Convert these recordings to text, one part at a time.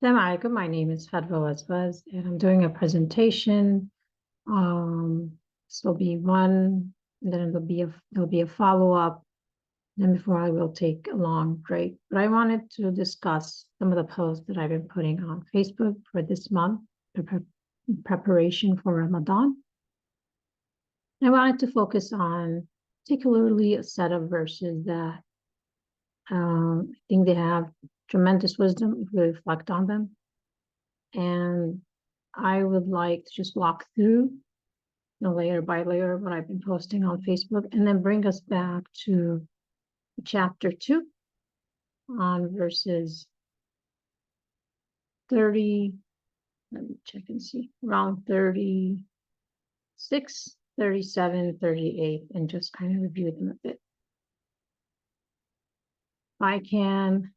Assalamu alaikum. My name is Fadwa Wazwaz, and I'm doing a presentation. This will be one, and then there'll be a follow-up. Then before I will take a long break. But I wanted to discuss some of the posts that I've been putting on Facebook for this month in preparation for Ramadan. I wanted to focus on particularly a set of verses that I think they have tremendous wisdom if we reflect on them. And I would like to just walk through layer by layer what I've been posting on Facebook and then bring us back to chapter 2 on verses 30, let me check and see, around 36, 37, 38, and just kind of review them a bit. If I can,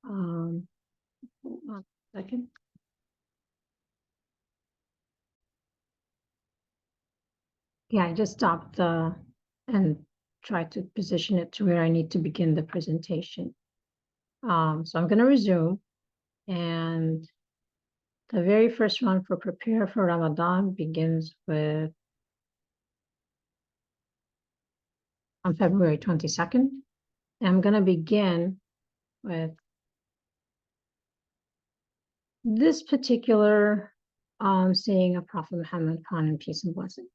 hold on a second. Yeah, I just stopped and tried to position it to where I need to begin the presentation. So I'm going to resume, and the very first one for prepare for Ramadan begins with on February 22nd. And I'm going to begin with this particular saying of Prophet Muhammad, upon him peace and blessing.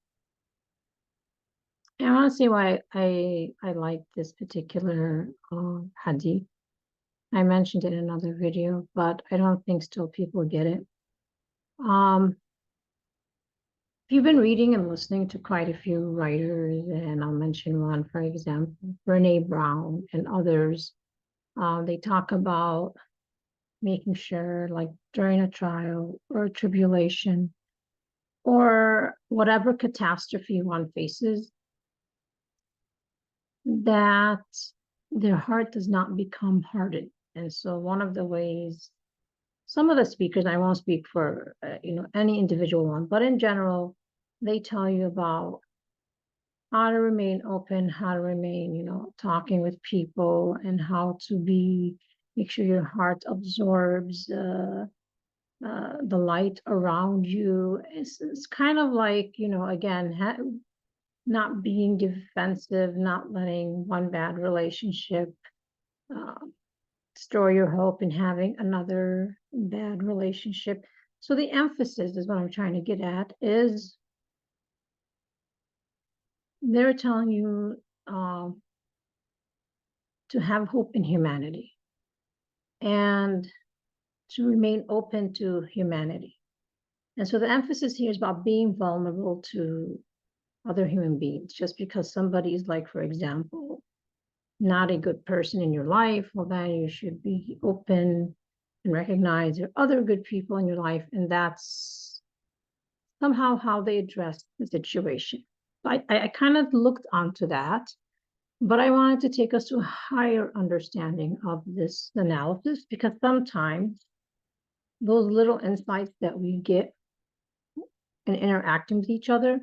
And I want to say why I like this particular hadith. I mentioned it in another video, but I don't think still people get it. If you've been reading and listening to quite a few writers, and I'll mention one, for example, Brene Brown and others, they talk about making sure, like during a trial or a tribulation or whatever catastrophe one faces, that their heart does not become hardened. And so one of the ways, some of the speakers, I won't speak for any individual one, but in general, they tell you about how to remain open, how to remain, talking with people, and how to make sure your heart absorbs the light around you. It's kind of like, again, not being defensive, not letting one bad relationship destroy your hope in having another bad relationship. So the emphasis is what I'm trying to get at is they're telling you to have hope in humanity and to remain open to humanity. And so the emphasis here is about being vulnerable to other human beings. Just because somebody is, like, for example, not a good person in your life, well, then you should be open and recognize there are other good people in your life, and that's somehow how they address the situation. I kind of looked onto that, but I wanted to take us to a higher understanding of this analysis, because sometimes those little insights that we get in interacting with each other,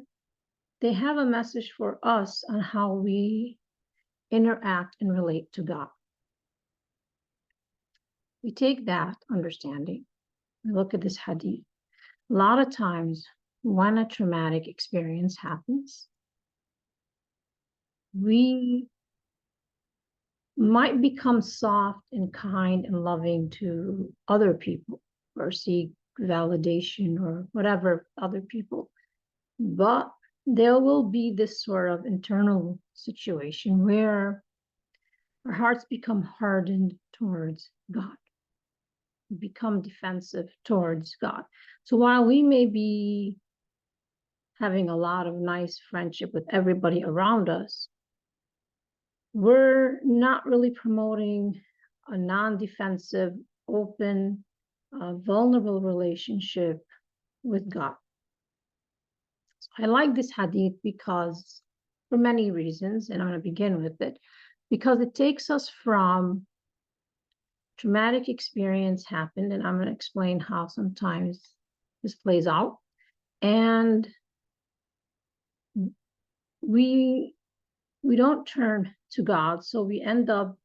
they have a message for us on how we interact and relate to God. We take that understanding, we look at this hadith. A lot of times when a traumatic experience happens, we might become soft and kind and loving to other people or seek validation or whatever other people. But there will be this sort of internal situation where our hearts become hardened towards God, become defensive towards God. So while we may be having a lot of nice friendship with everybody around us, we're not really promoting a non-defensive, open, vulnerable relationship with God. So I like this hadith because, for many reasons, and I'm going to begin with it, because it takes us from traumatic experience happened, and I'm going to explain how sometimes this plays out, and we don't turn to God, so we end up,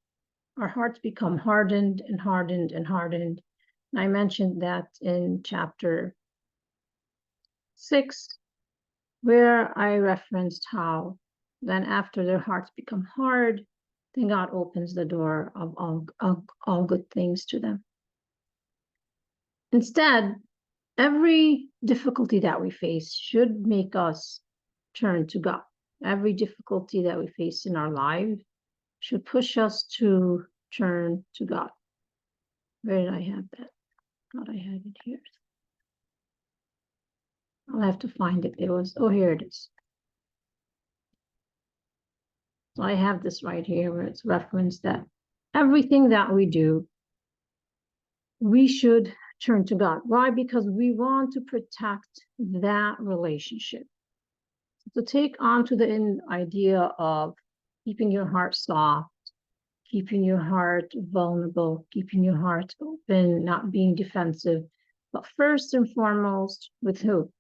our hearts become hardened and hardened and hardened, I mentioned that in chapter 6, where I referenced how then after their hearts become hard, then God opens the door of all good things to them. Instead, every difficulty that we face should make us turn to God. Every difficulty that we face in our life should push us to turn to God. Where did I have that? Thought I had it here. I'll have to find it. It was, oh, here it is. So I have this right here where it's referenced that everything that we do, we should turn to God. Why? Because we want to protect that relationship. To take on to the idea of keeping your heart soft, keeping your heart vulnerable, keeping your heart open, not being defensive, but first and foremost with who?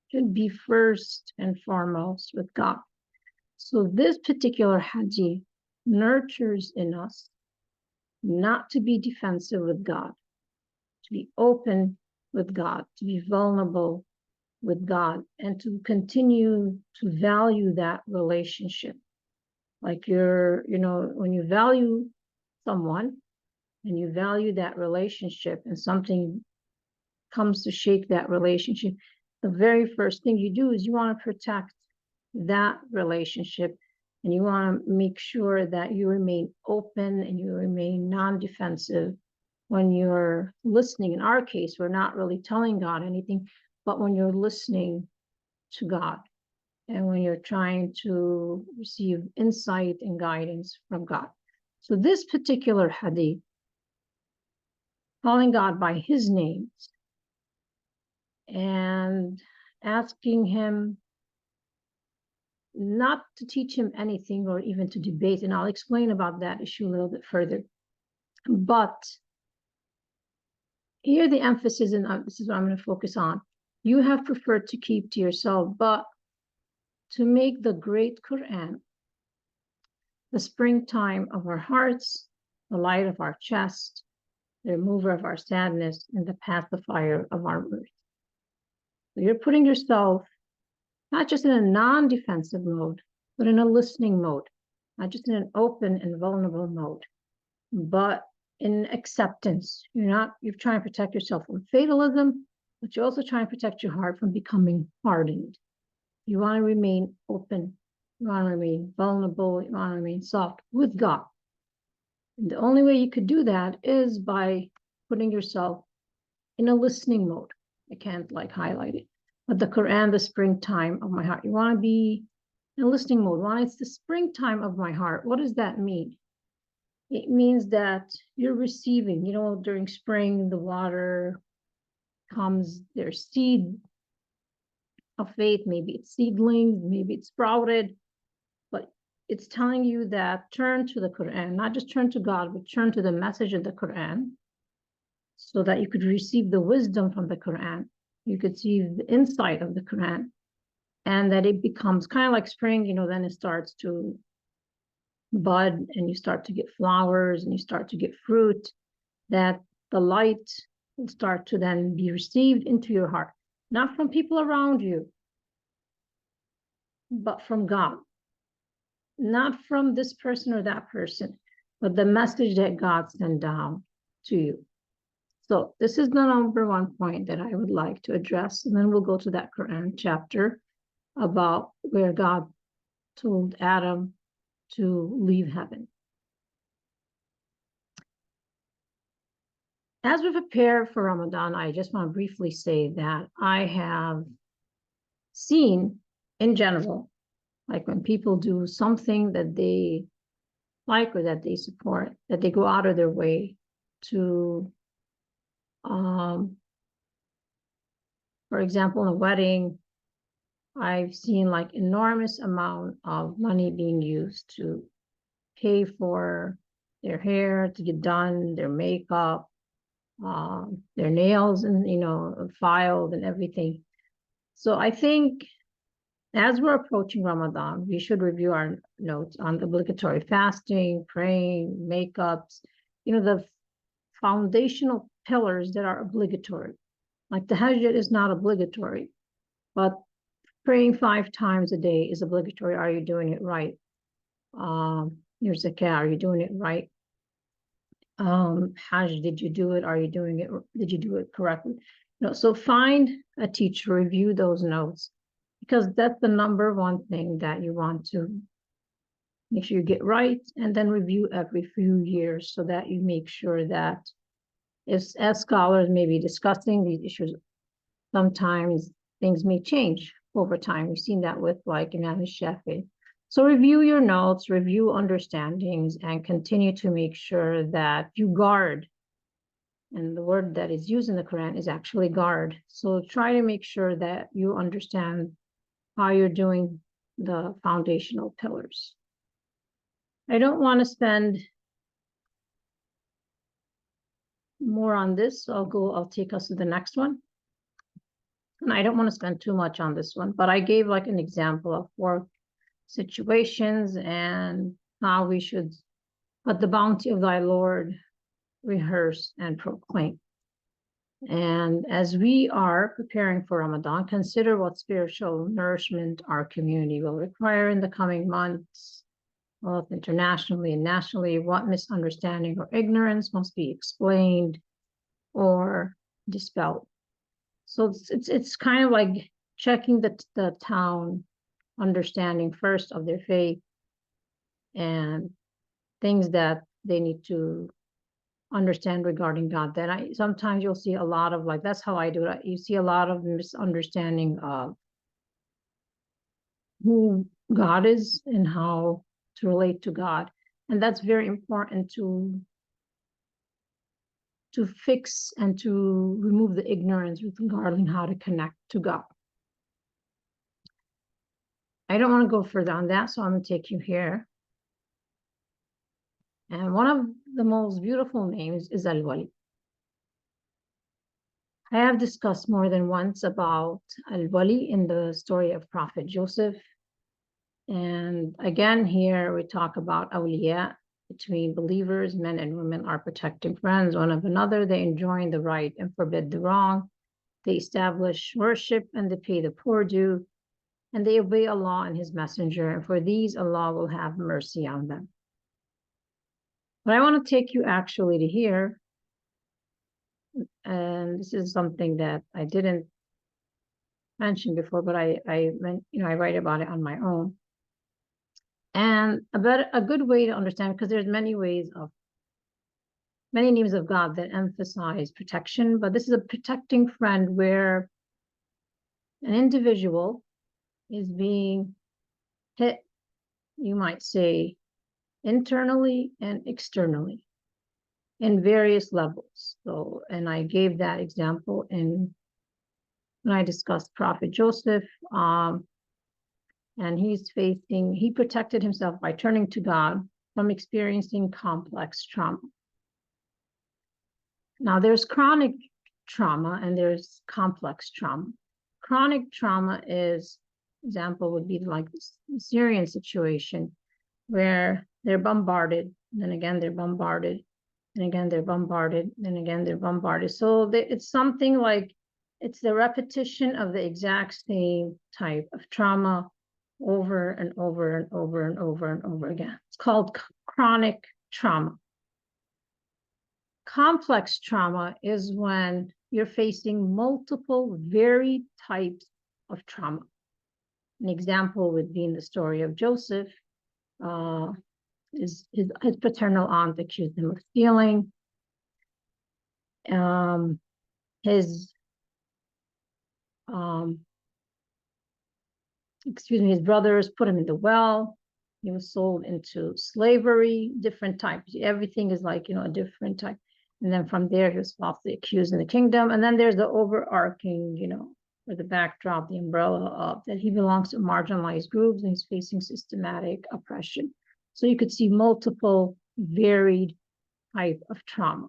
Should be first and foremost with God. So this particular hadith nurtures in us not to be defensive with God, to be open with God, to be vulnerable with God, and to continue to value that relationship. Like when you value someone and you value that relationship and something comes to shake that relationship, the very first thing you do is you want to protect that relationship, and you want to make sure that you remain open and you remain non-defensive when you're listening. In our case, we're not really telling God anything, but when you're listening to God and when you're trying to receive insight and guidance from God. So this particular hadith, calling God by his names and asking him not to teach him anything or even to debate, and I'll explain about that issue a little bit further. But here the emphasis, and this is what I'm going to focus on, you have preferred to keep to yourself, but to make the great Quran the springtime of our hearts, the light of our chest, the remover of our sadness, and the pacifier of our mirth. So you're putting yourself not just in a non-defensive mode, but in a listening mode, not just in an open and vulnerable mode, but in acceptance. You're trying to protect yourself from fatalism, but you're also trying to protect your heart from becoming hardened. You want to remain open. You want to remain vulnerable. You want to remain soft with God. And the only way you could do that is by putting yourself in a listening mode. I can't highlight it. But the Quran, the springtime of my heart. You want to be in a listening mode. Why? It's the springtime of my heart. What does that mean? It means that you're receiving, during spring, the water comes, there's seed of faith, maybe it's seedlings, maybe it's sprouted, but it's telling you that turn to the Quran, not just turn to God, but turn to the message of the Quran so that you could receive the wisdom from the Quran. You could see the insight of the Quran, and that it becomes kind of like spring, then it starts to bud and you start to get flowers and you start to get fruit, that the light will start to then be received into your heart, not from people around you, but from God, not from this person or that person, but the message that God sent down to you. So this is the number one point that I would like to address, and then we'll go to that Quran chapter about where God told Adam to leave heaven. As we prepare for Ramadan, I just want to briefly say that I have seen in general, like when people do something that they like or that they support, that they go out of their way to, for example, in a wedding, I've seen enormous amount of money being used to pay for their hair to get done, their makeup, their nails, and filed and everything. So I think as we're approaching Ramadan, we should review our notes on obligatory fasting, praying, makeups, the foundational pillars that are obligatory. Like the Tahajjud is not obligatory, but praying 5 times a day is obligatory. Are you doing it right? Your zakah, are you doing it right? Hajj, did you do it? Are you doing it? Did you do it correctly? So find a teacher, review those notes, because that's the number one thing that you want to make sure you get right, and then review every few years so that you make sure that as scholars may be discussing these issues, sometimes things may change over time. We've seen that with like Imam Shafi. So review your notes, review understandings, and continue to make sure that you guard. And the word that is used in the Quran is actually guard. So try to make sure that you understand how you're doing the foundational pillars. I don't want to spend more on this, so I'll take us to the next one. And I don't want to spend too much on this one, but I gave like an example of 4 situations and how we should let the bounty of thy Lord rehearse and proclaim. And as we are preparing for Ramadan, consider what spiritual nourishment our community will require in the coming months, both internationally and nationally. What misunderstanding or ignorance must be explained or dispelled. So it's kind of like checking the town understanding first of their faith and things that they need to understand regarding God. Then sometimes you'll see a lot of like, that's how I do it. You see a lot of misunderstanding of who God is and how to relate to God. And that's very important to fix and to remove the ignorance regarding how to connect to God. I don't want to go further on that, so I'm going to take you here. And one of the most beautiful names is Al-Wali. I have discussed more than once about Al-Wali in the story of Prophet Joseph. And again, here we talk about awliya, between believers, men and women are protecting friends one of another. They enjoin the right and forbid the wrong. They establish worship and they pay the poor due. And they obey Allah and His Messenger. And for these, Allah will have mercy on them. But I want to take you actually to here. And this is something that I didn't mention before, but I write about it on my own. And a good way to understand, because there's many names of God that emphasize protection, but this is a protecting friend where an individual is being hit, you might say, internally and externally in various levels. So, and I gave that example when I discussed Prophet Joseph. And he protected himself by turning to God from experiencing complex trauma. Now there's chronic trauma and there's complex trauma. Chronic trauma example would be like the Syrian situation where they're bombarded, then again they're bombarded, and again they're bombarded, then again they're bombarded. So it's something like it's the repetition of the exact same type of trauma over and over and over and over and over again. It's called chronic trauma. Complex trauma is when you're facing multiple varied types of trauma. An example would be in the story of Joseph. His paternal aunt accused him of stealing. His brothers put him in the well. He was sold into slavery, different types. Everything is like, a different type. And then from there, he was falsely accused in the kingdom. And then there's the overarching, or the backdrop, the umbrella of that he belongs to marginalized groups and he's facing systematic oppression. So you could see multiple varied type of trauma.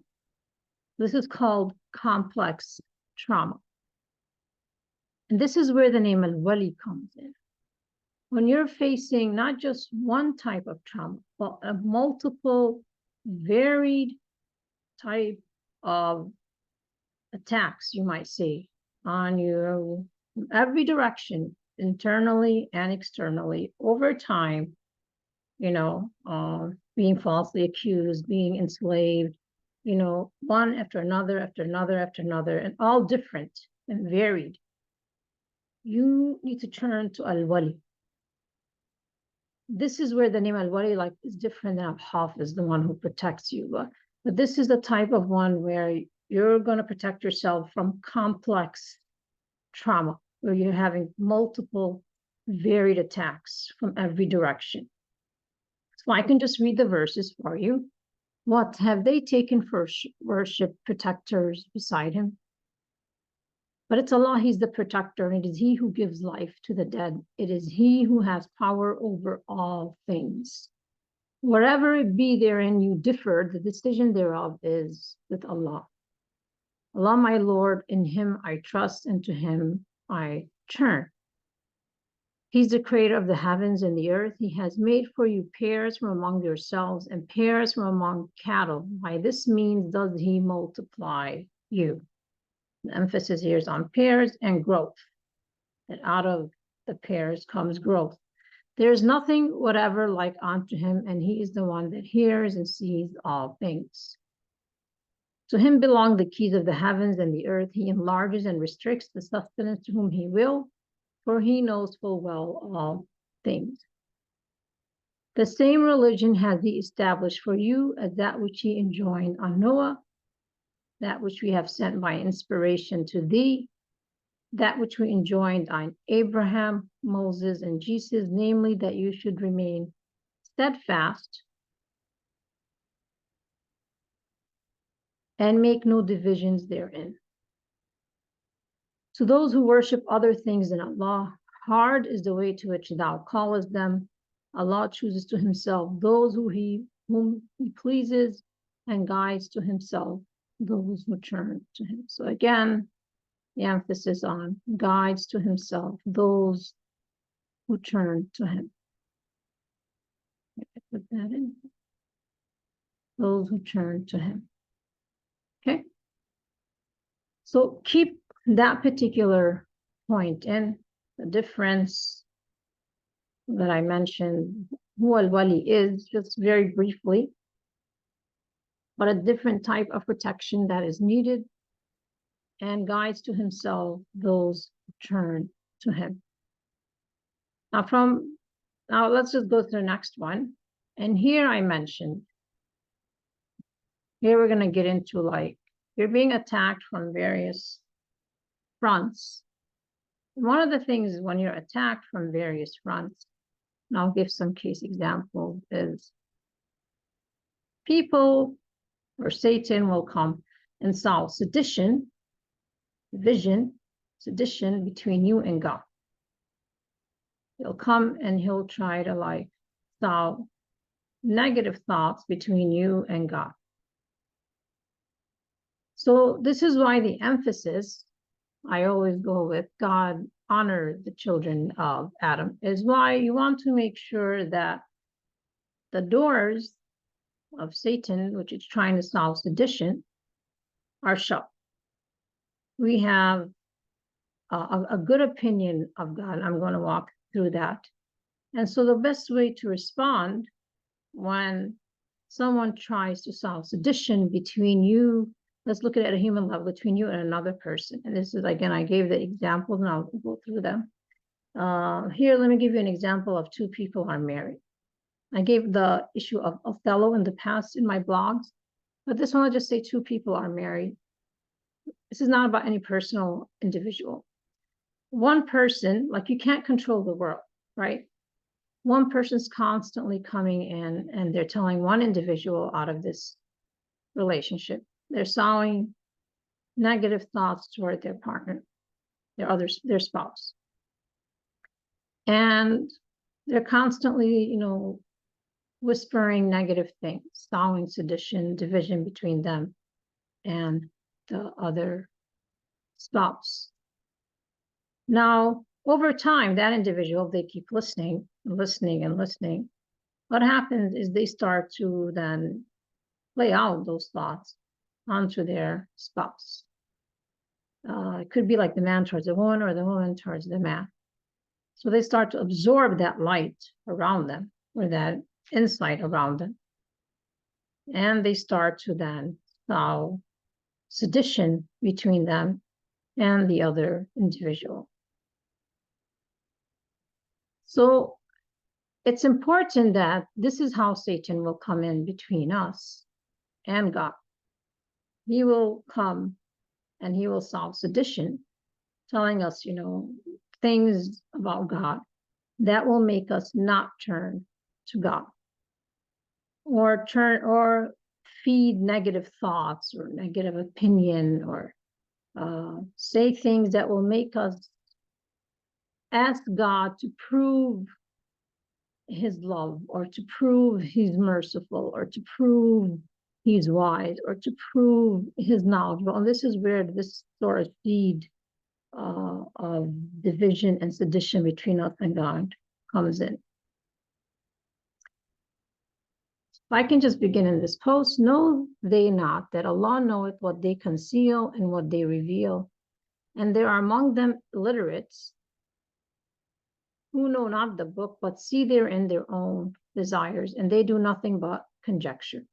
This is called complex trauma. And this is where the name Al-Wali comes in. When you're facing not just one type of trauma, but a multiple varied type of attacks, you might say, on you from every direction, internally and externally, over time, being falsely accused, being enslaved, one after another, after another, after another, and all different and varied. You need to turn to Al-Wali. This is where the name Al-Wali is different than Al-Hafiz, the one who protects you. But this is the type of one where you're going to protect yourself from complex trauma, where you're having multiple varied attacks from every direction. So I can just read the verses for you. What have they taken for worship protectors beside him? But it's Allah, he's the protector, and it is he who gives life to the dead. It is he who has power over all things. Wherever it be therein you differ, the decision thereof is with Allah. Allah, my Lord, in him I trust, and to him I turn. He's the creator of the heavens and the earth. He has made for you pairs from among yourselves and pairs from among cattle. By this means does he multiply you. The emphasis here is on pairs and growth. And out of the pairs comes growth. There is nothing whatever like unto him, and he is the one that hears and sees all things. To him belong the keys of the heavens and the earth. He enlarges and restricts the sustenance to whom he will, for he knows full well all things. The same religion has he established for you as that which he enjoined on Noah, that which we have sent by inspiration to thee, that which we enjoined on Abraham, Moses, and Jesus, namely that you should remain steadfast and make no divisions therein. To those who worship other things than Allah, hard is the way to which thou callest them. Allah chooses to himself those whom he pleases, and guides to himself those who turn to him. So again, the emphasis on guides to himself those who turn to him. Put that in. Those who turn to him. Okay. So keep that particular point in, the difference that I mentioned, who Al-Wali is, just very briefly, but a different type of protection that is needed, and guides to himself those who turn to him. Now let's just go to the next one. And here I mentioned, here we're going to get into you're being attacked from various fronts. One of the things is when you're attacked from various fronts, and I'll give some case examples, is people or Satan will come and sow sedition, division, sedition between you and God. He'll come and he'll try to sow negative thoughts between you and God. So this is why the emphasis, I always go with God honor the children of Adam, is why you want to make sure that the doors of Satan, which is trying to sow sedition, are shut. We have a good opinion of God. I'm going to walk through that. And so the best way to respond when someone tries to sow sedition between you, let's look at it at a human level, between you and another person. And this is, again, I gave the examples and I'll go through them. Here, let me give you an example of two people are married. I gave the issue of Othello in the past in my blogs, but this one I'll just say two people are married. This is not about any personal individual. One person, you can't control the world, right? One person's constantly coming in and they're telling one individual out of this relationship, they're sowing negative thoughts toward their partner, their spouse. And they're constantly, whispering negative things, sowing sedition, division between them and the other spouse. Now, over time, that individual, they keep listening and listening and listening. What happens is they start to then play out those thoughts onto their spouse. It could be like the man towards the woman or the woman towards the man. So they start to absorb that light around them or that insight around them. And they start to then sow sedition between them and the other individual. So it's important that this is how Satan will come in between us and God. He will come and he will sow sedition, telling us, things about God that will make us not turn to God, or feed negative thoughts or negative opinion, or say things that will make us ask God to prove his love, or to prove he's merciful, or to prove he's wise, or to prove his knowledgeable. And this is where this sort of seed of division and sedition between us and God comes in. If I can just begin in this post, know they not that Allah knoweth what they conceal and what they reveal, and there are among them illiterates who know not the book, but see therein their own desires, and they do nothing but conjecture.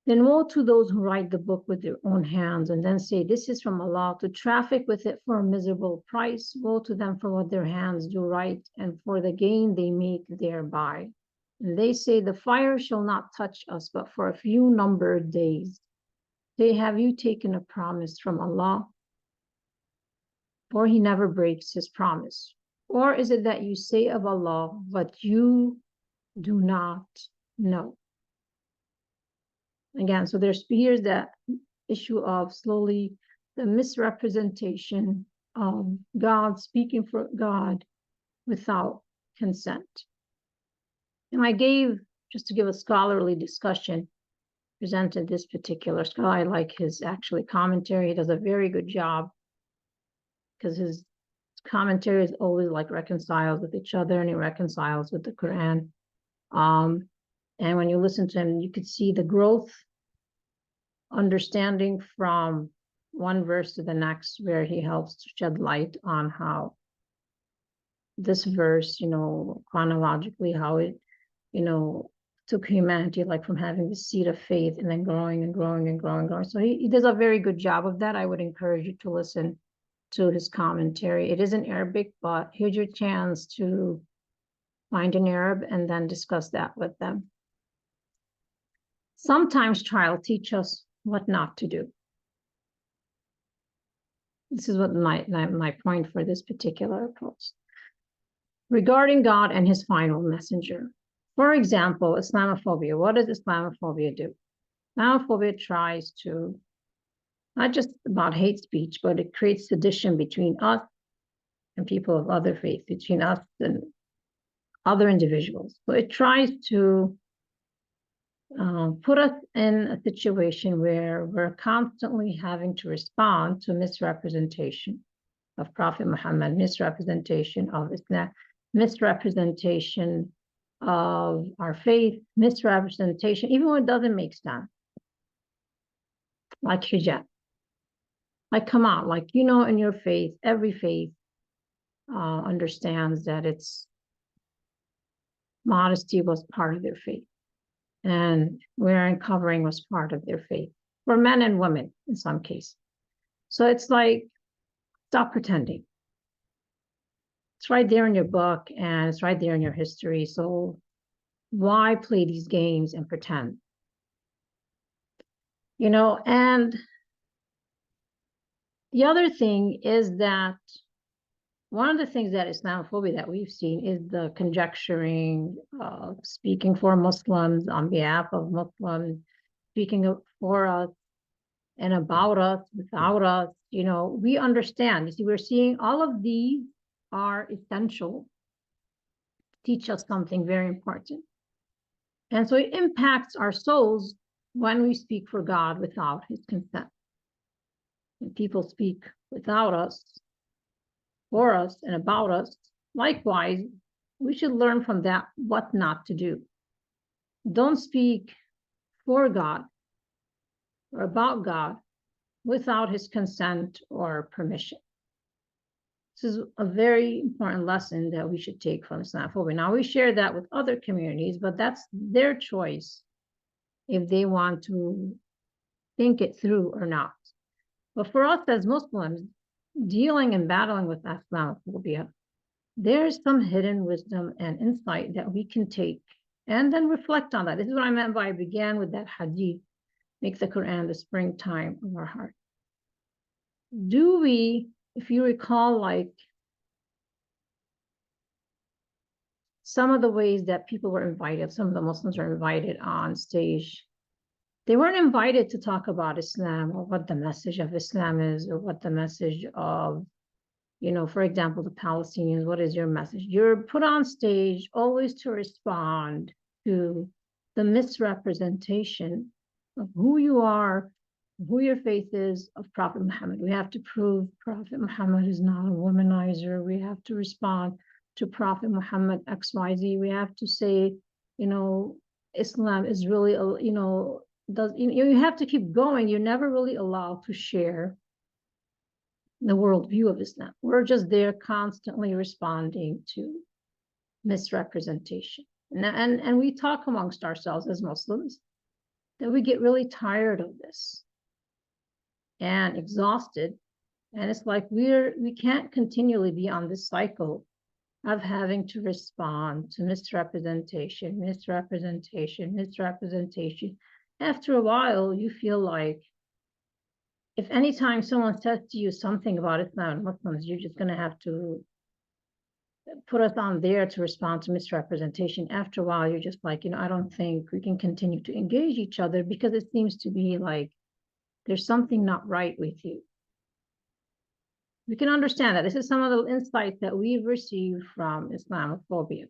Then woe to those who write the book with their own hands, and then say, this is from Allah, to traffic with it for a miserable price. Woe to them for what their hands do write, and for the gain they make thereby. And they say, the fire shall not touch us, but for a few numbered days. Say, have you taken a promise from Allah? For he never breaks his promise. Or is it that you say of Allah what you do not know? Again, so here's that issue of slowly the misrepresentation of God, speaking for God without consent. And I gave, just to give a scholarly discussion, presented this particular scholar. I like his actually commentary. He does a very good job, because his commentary is always like reconciles with each other, and he reconciles with the Quran. And when you listen to him, you could see the growth, understanding from one verse to the next, where he helps to shed light on how this verse, chronologically, how it, took humanity, like from having the seed of faith and then growing and growing and growing and growing. So he does a very good job of that. I would encourage you to listen to his commentary. It is in Arabic, but here's your chance to find an Arab and then discuss that with them. Sometimes trial teach us what not to do. This is what my point for this particular approach. Regarding God and his final messenger. For example, Islamophobia. What does Islamophobia do? Islamophobia tries to, not just about hate speech, but it creates sedition between us and people of other faiths, between us and other individuals. So it tries to put us in a situation where we're constantly having to respond to misrepresentation of Prophet Muhammad, misrepresentation of Islam, misrepresentation of our faith, misrepresentation, even when it doesn't make sense, like hijab. Like, come on, like, in your faith, every faith understands that it's modesty was part of their faith, and wearing covering was part of their faith, for men and women in some cases. So it's like, stop pretending. It's right there in your book, and it's right there in your history. So why play these games and pretend? And the other thing is that one of the things that Islamophobia that we've seen is the conjecturing, speaking for Muslims on behalf of Muslims, speaking for us and about us, without us. We understand. You see, we're seeing all of these are essential, teach us something very important. And so it impacts our souls when we speak for God without his consent. When people speak without us, for us, and about us, likewise, we should learn from that what not to do. Don't speak for God or about God without his consent or permission. This is a very important lesson that we should take from Islamophobia. Now, we share that with other communities, but that's their choice if they want to think it through or not. But for us as Muslims, dealing and battling with Islamophobia, there's some hidden wisdom and insight that we can take and then reflect on that. This is what I meant by I began with that hadith, make the Quran the springtime of our heart. Do we, if you recall, like some of the ways that people were invited, some of the Muslims were invited on stage, they weren't invited to talk about Islam or what the message of Islam is or what the message of, you know, for example, the Palestinians, what is your message? You're put on stage always to respond to the misrepresentation of who you are, who your faith is of Prophet Muhammad. We have to prove Prophet Muhammad is not a womanizer. We have to respond to Prophet Muhammad XYZ. We have to say, you know, Islam is really, you know, you have to keep going. You're never really allowed to share the worldview of Islam. We're just there constantly responding to misrepresentation. And we talk amongst ourselves as Muslims that we get really tired of this and exhausted. And it's like we can't continually be on this cycle of having to respond to misrepresentation. After a while, you feel like if anytime someone says to you something about Islam and Muslims, you're just going to have to put us on there to respond to misrepresentation. After a while, you're just like, you know, I don't think we can continue to engage each other because it seems to be like there's something not right with you. We can understand that. This is some of the insights that we've received from Islamophobia.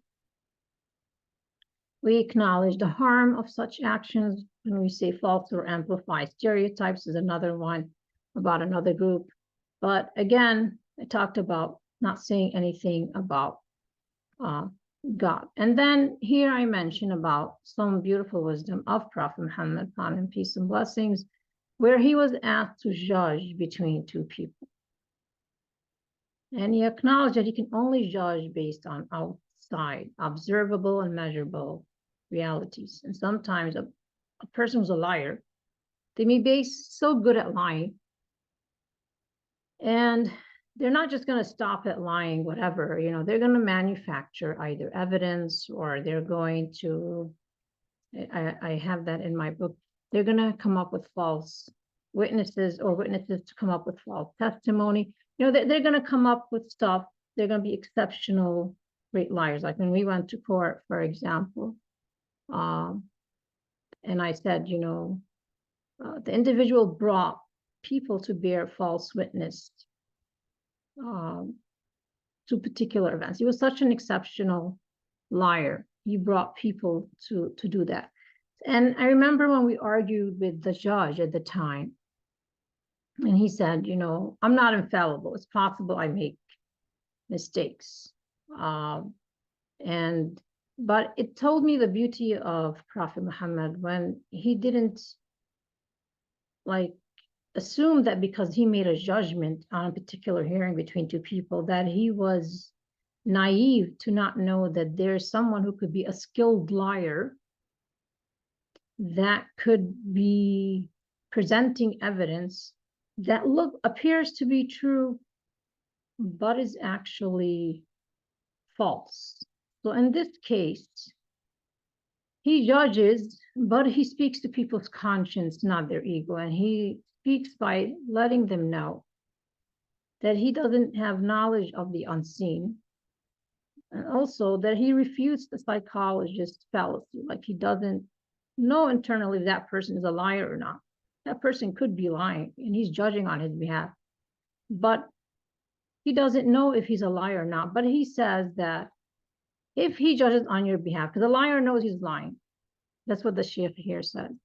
We acknowledge the harm of such actions when we say false or amplify stereotypes is another one about another group. But again, I talked about not saying anything about God. And then here I mention about some beautiful wisdom of Prophet Muhammad, upon him peace and blessings, where he was asked to judge between two people. And he acknowledged that he can only judge based on outside, observable and measurable realities. And sometimes a person who's a liar, they may be so good at lying, and they're not just going to stop at lying, whatever, you know, they're going to manufacture either evidence or they're going to, I have that in my book, they're going to come up with false witnesses or witnesses to come up with false testimony. You know, they're going to come up with stuff. They're going to be exceptional great liars. Like when we went to court, for example, and I said, you know, the individual brought people to bear false witness to particular events. He was such an exceptional liar. He brought people to do that. And I remember when we argued with the judge at the time, and he said, you know, I'm not infallible. It's possible I make mistakes. But it told me the beauty of Prophet Muhammad when he didn't like assume that because he made a judgment on a particular hearing between two people, that he was naive to not know that there's someone who could be a skilled liar that could be presenting evidence that appears to be true, but is actually false. So in this case, he judges, but he speaks to people's conscience, not their ego. And he speaks by letting them know that he doesn't have knowledge of the unseen. And also that he refutes the psychologist's fallacy, like he doesn't know internally if that person is a liar or not. That person could be lying and he's judging on his behalf, but he doesn't know if he's a liar or not. But he says that if he judges on your behalf, because a liar knows he's lying. That's what the Sheikh here said.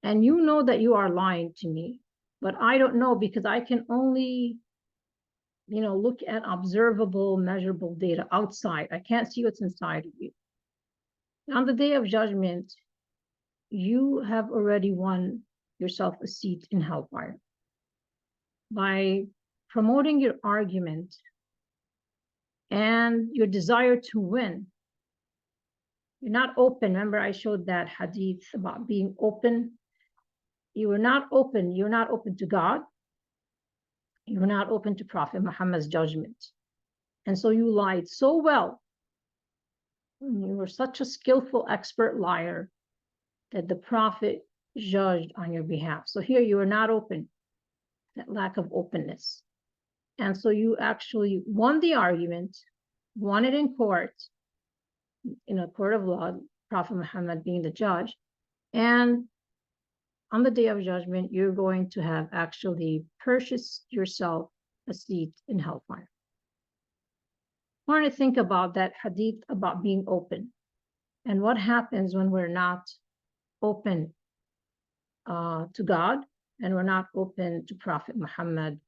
And you know that you are lying to me, but I don't know because I can only, you know, look at observable, measurable data outside. I can't see what's inside of you. On the day of judgment, you have already won yourself a seat in hellfire. By promoting your argument and your desire to win, you're not open. Remember, I showed that hadith about being open. You are not open. You're not open to God. You were not open to Prophet Muhammad's judgment. And so you lied so well. You were such a skillful, expert liar that the Prophet judged on your behalf. So here you are not open, that lack of openness. And so you actually won the argument, won it in court, in a court of law, Prophet Muhammad being the judge. And on the day of judgment, you're going to have actually purchased yourself a seat in hellfire. I want to think about that hadith about being open and what happens when we're not open to God and we're not open to Prophet Muhammad,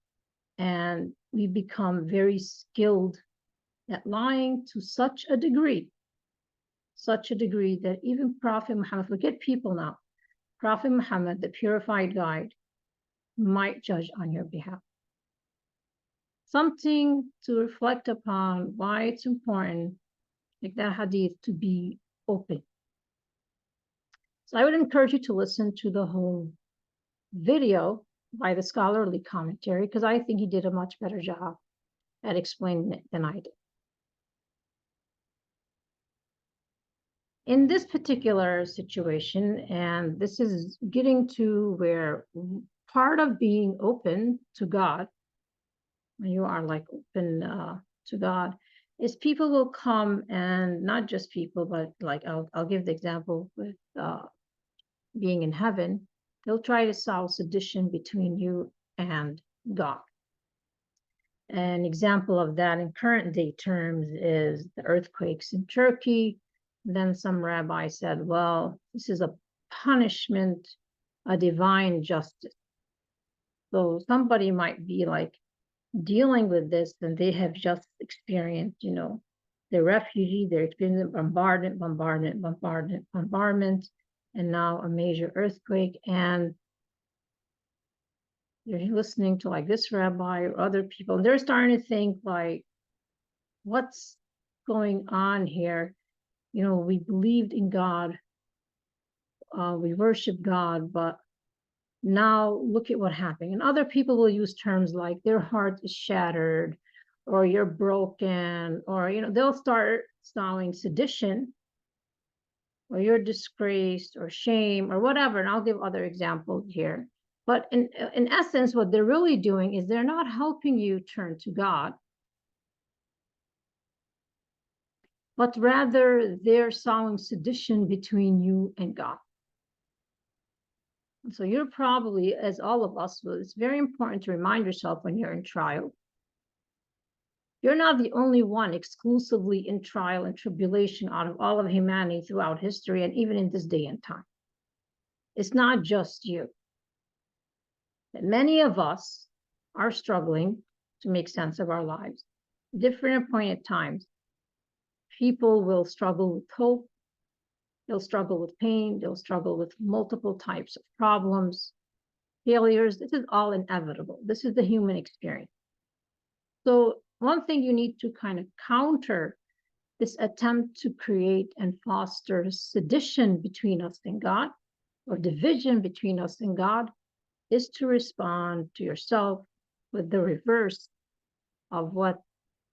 and we become very skilled at lying to such a degree that even Prophet Muhammad, forget people now, Prophet Muhammad, the purified guide, might judge on your behalf. Something to reflect upon why it's important, like that hadith, to be open. So I would encourage you to listen to the whole video by the scholarly commentary, because I think he did a much better job at explaining it than I did. In this particular situation, and this is getting to where part of being open to God, when you are like open to God, is people will come, and not just people, but like I'll give the example with being in heaven. They'll try to solve sedition between you and God. An example of that in current day terms is the earthquakes in Turkey. Then some rabbi said, well, this is a punishment, a divine justice. So somebody might be like dealing with this, and they have just experienced, the refugee, they're experiencing bombardment, and now a major earthquake. And they're listening to like this rabbi or other people, and they're starting to think like, what's going on here? We believed in God, we worship God, but now look at what happened. And other people will use terms like their heart is shattered, or you're broken, or they'll start sowing sedition, or you're disgraced, or shame, or whatever. And I'll give other examples here. But in essence, what they're really doing is they're not helping you turn to God, but rather they're sowing sedition between you and God. And so you're probably, as all of us will, it's very important to remind yourself when you're in trial, you're not the only one exclusively in trial and tribulation out of all of humanity throughout history, and even in this day and time. It's not just you. That many of us are struggling to make sense of our lives. Different appointed times. People will struggle with hope. They'll struggle with pain. They'll struggle with multiple types of problems, failures. This is all inevitable. This is the human experience. So one thing you need to kind of counter this attempt to create and foster sedition between us and God, or division between us and God, is to respond to yourself with the reverse of what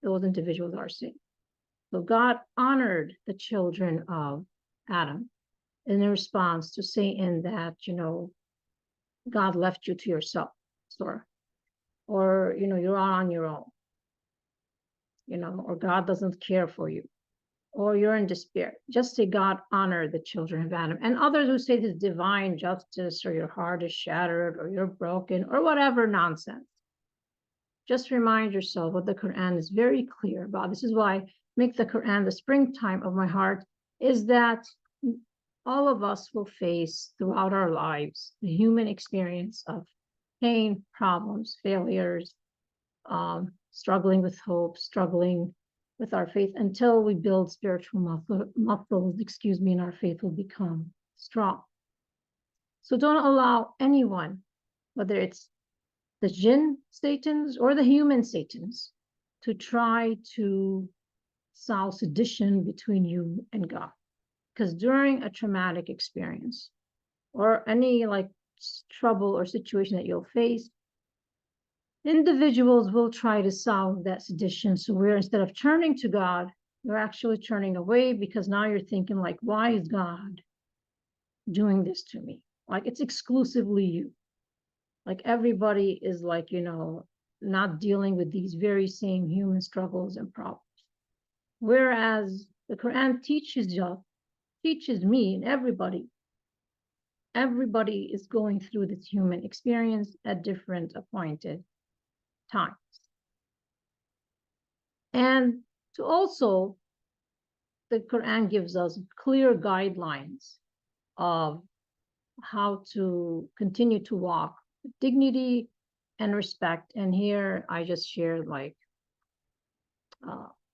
those individuals are saying. So God honored the children of Adam in response to saying that, God left you to yourself, or you're on your own, or God doesn't care for you, or you're in despair. Just say God honored the children of Adam. And others who say this divine justice, or your heart is shattered, or you're broken, or whatever nonsense. Just remind yourself what the Quran is very clear about. This is why I make the Quran the springtime of my heart, is that all of us will face throughout our lives the human experience of pain, problems, failures, struggling with hope, struggling with our faith, until we build spiritual muscles, and our faith will become strong. So don't allow anyone, whether it's the jinn Satans or the human Satans, to try to sow sedition between you and God. Because during a traumatic experience or any like trouble or situation that you'll face, individuals will try to solve that sedition. So we're, instead of turning to God, you're actually turning away, because now you're thinking like, why is God doing this to me? Like, it's exclusively you. Like, everybody is like, not dealing with these very same human struggles and problems. Whereas the Quran teaches me and everybody is going through this human experience at different appointed times. And to also, the Quran gives us clear guidelines of how to continue to walk with dignity and respect. And here I just shared like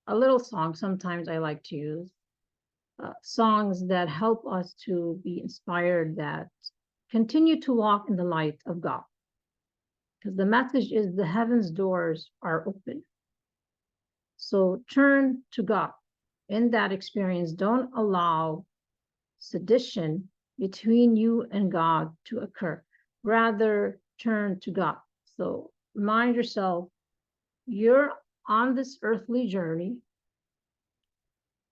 a little song. Sometimes I like to use songs that help us to be inspired, that continue to walk in the light of God. Because the message is the heavens doors are open. So turn to God in that experience. Don't allow sedition between you and God to occur. Rather, turn to God. So remind yourself, you're on this earthly journey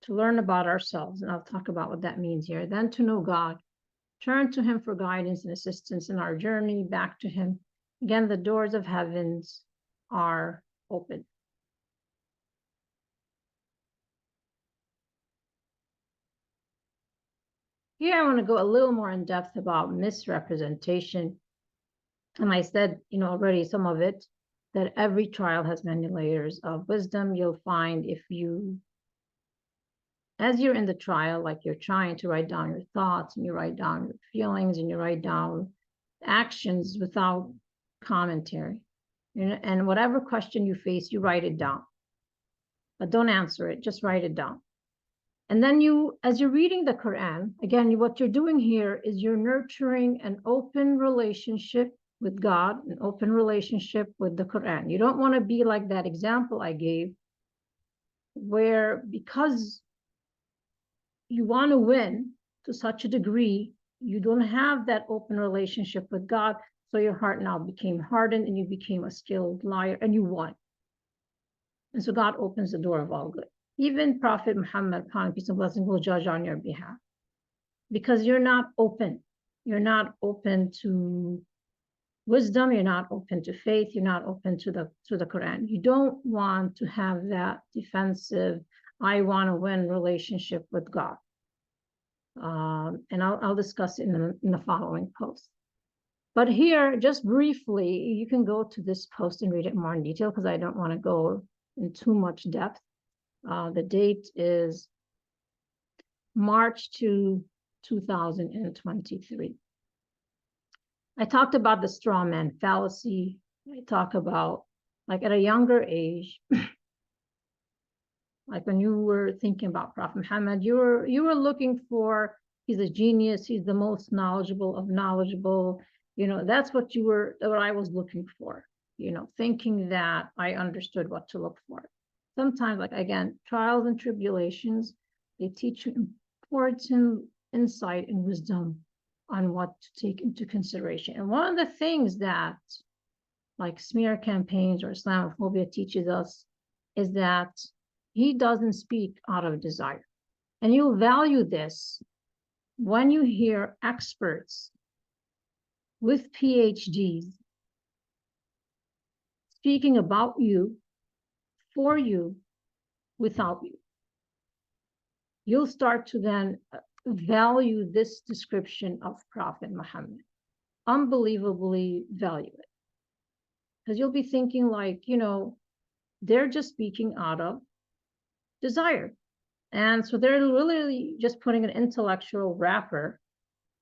to learn about ourselves, and I'll talk about what that means here. Then to know God, turn to Him for guidance and assistance in our journey back to Him. Again, the doors of heavens are open. Here I want to go a little more in depth about misrepresentation. And I said, already some of it, that every trial has many layers of wisdom. You'll find as you're in the trial, like you're trying to write down your thoughts, and you write down your feelings, and you write down actions without commentary. And whatever question you face, you write it down. But don't answer it, just write it down. And then as you're reading the Quran, again, what you're doing here is you're nurturing an open relationship with God, an open relationship with the Quran. You don't want to be like that example I gave, where because you want to win to such a degree, you don't have that open relationship with God. So your heart now became hardened, and you became a skilled liar, and you won. And so God opens the door of all good. Even Prophet Muhammad, upon peace and blessings, will judge on your behalf, because you're not open. You're not open to wisdom. You're not open to faith. You're not open to the Quran. You don't want to have that defensive, I want to win relationship with God. And I'll discuss it in the following post. But here, just briefly, you can go to this post and read it more in detail, because I don't want to go in too much depth. The date is March 2023. I talked about the straw man fallacy. I talk about, like, at a younger age, like when you were thinking about Prophet Muhammad, you were looking for, he's a genius, he's the most knowledgeable of knowledgeable. That's what I was looking for, thinking that I understood what to look for. Sometimes, like, again, trials and tribulations, they teach you important insight and wisdom on what to take into consideration. And one of the things that, like, smear campaigns or Islamophobia teaches us is that he doesn't speak out of desire. And you'll value this when you hear experts with PhDs speaking about you, for you, without you. You'll start to then value this description of Prophet Muhammad, unbelievably value it. Because you'll be thinking like, they're just speaking out of desire. And so they're really just putting an intellectual wrapper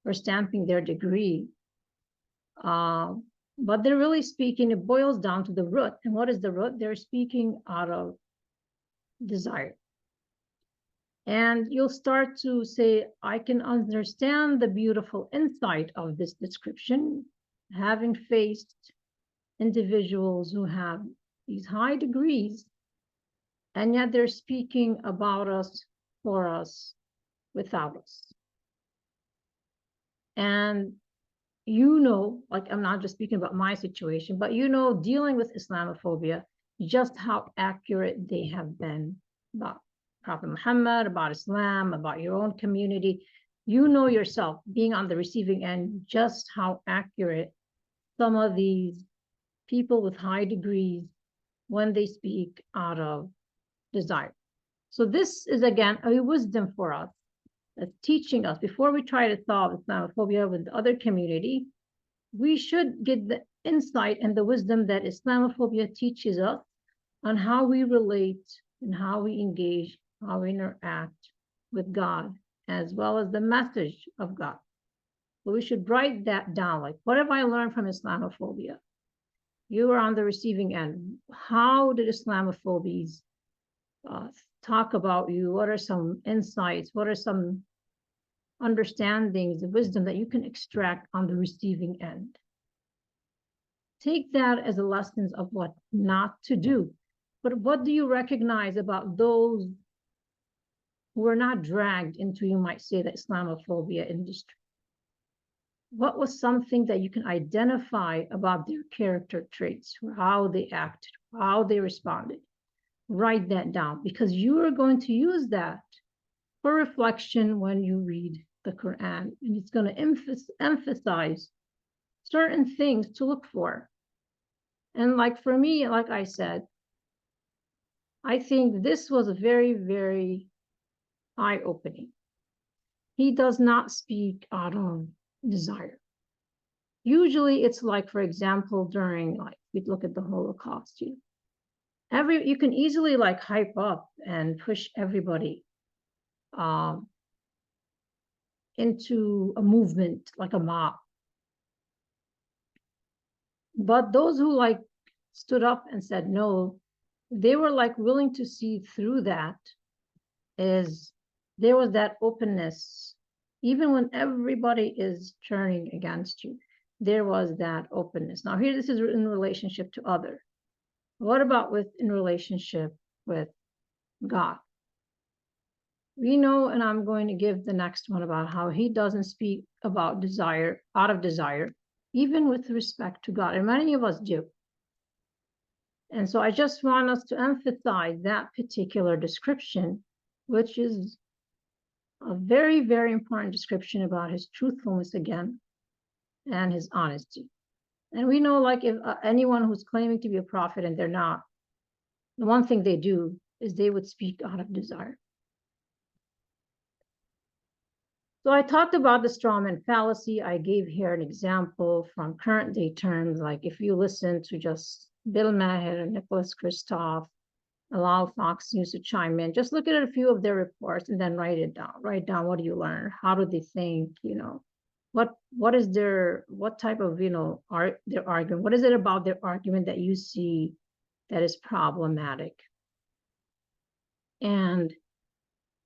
or stamping their degree. But they're really speaking, it boils down to the root. And what is the root? They're speaking out of desire. And you'll start to say, I can understand the beautiful insight of this description, having faced individuals who have these high degrees, and yet they're speaking about us, for us, without us. And like I'm not just speaking about my situation, but dealing with Islamophobia, just how accurate they have been about Prophet Muhammad, about Islam, about your own community. Yourself, being on the receiving end, just how accurate some of these people with high degrees when they speak out of desire. So this is, again, a wisdom for us, that's teaching us before we try to solve Islamophobia with the other community. We should get the insight and the wisdom that Islamophobia teaches us on how we relate and how we engage, how we interact with God, as well as the message of God. So we should write that down. Like, what have I learned from Islamophobia? You are on the receiving end. How did Islamophobes talk about you? What are some insights? What are some understandings, the wisdom that you can extract on the receiving end? Take that as a lesson of what not to do. But what do you recognize about those who are not dragged into, you might say, the Islamophobia industry? What was something that you can identify about their character traits, or how they acted, how they responded? Write that down, because you are going to use that for reflection when you read the Quran, and it's going to emphasize certain things to look for. And like for me, like I said, I think this was very, very eye-opening. He does not speak out of desire. Usually it's like, for example, during, like, we look at the Holocaust, you can easily like hype up and push everybody into a movement, like a mob. But those who like stood up and said no, they were like willing to see through that. Is there was that openness, even when everybody is turning against you, there was that openness. Now here, this is in relationship to other. What about in relationship with God? We know, and I'm going to give the next one, about how he doesn't speak about desire out of desire, even with respect to God, and many of us do. And so I just want us to emphasize that particular description, which is a very, very important description about his truthfulness again, and his honesty. And we know, like, if anyone who's claiming to be a prophet and they're not, the one thing they do is they would speak out of desire. So I talked about the straw man fallacy. I gave here an example from current day terms, like if you listen to just Bill Maher and Nicholas Kristof, allow Fox News to chime in, just look at a few of their reports and then write it down. Write down, what do you learn? How do they think? What is what type of, their argument? What is it about their argument that you see that is problematic? And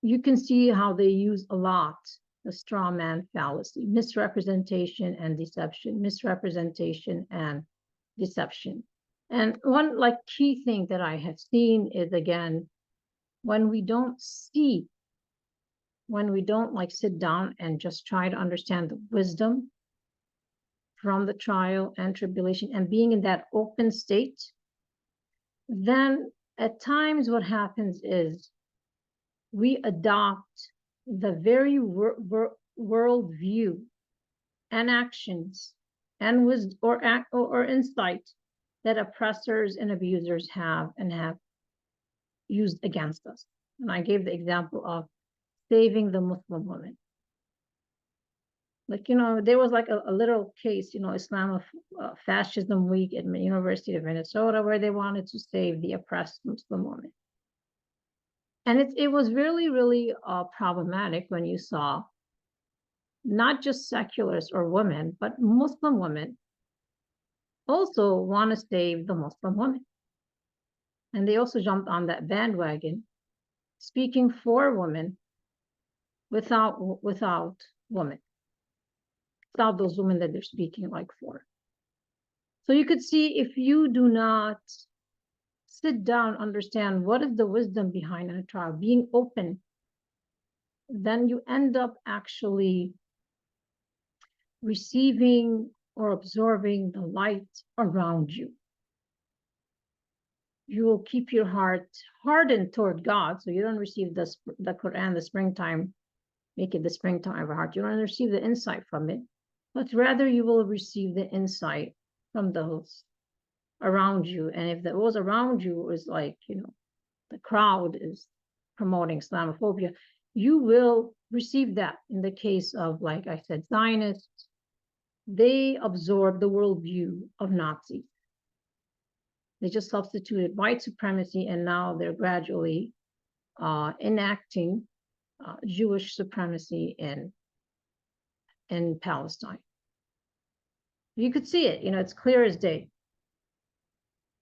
you can see how they use a lot the straw man fallacy, misrepresentation and deception, misrepresentation and deception. And one like key thing that I have seen is, again, when we don't like sit down and just try to understand the wisdom from the trial and tribulation and being in that open state, then at times what happens is we adopt the very world view and actions and wisdom or insight that oppressors and abusers have used against us. And I gave the example of saving the Muslim woman. Like, there was like a little case, Fascism Week at the University of Minnesota, where they wanted to save the oppressed Muslim woman. And it was really, really problematic when you saw not just secularists or women, but Muslim women also want to save the Muslim woman. And they also jumped on that bandwagon, speaking for women without women, without those women that they're speaking like for. So you could see, if you do not sit down, understand what is the wisdom behind a trial, being open, then you end up actually receiving or absorbing the light around you. You will keep your heart hardened toward God, so you don't receive the Quran, the springtime, make it the springtime of your heart. You don't receive the insight from it, but rather you will receive the insight from those around you. And if those around you is like, the crowd is promoting Islamophobia, you will receive that. In the case of, like I said, Zionists, they absorb the worldview of Nazis. They just substituted white supremacy, and now they're gradually enacting Jewish supremacy in Palestine. You could see it, it's clear as day.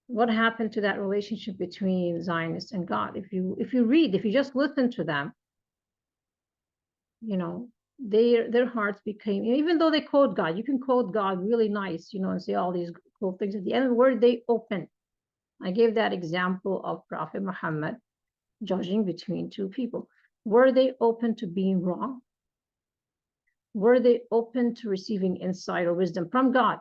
What happened to that relationship between Zionists and God? If you just listen to them, their hearts became, even though they quote God, you can quote God really nice, and say all these cool things. At the end of the word, they open. I gave that example of Prophet Muhammad judging between two people. Were they open to being wrong? Were they open to receiving insight or wisdom from God?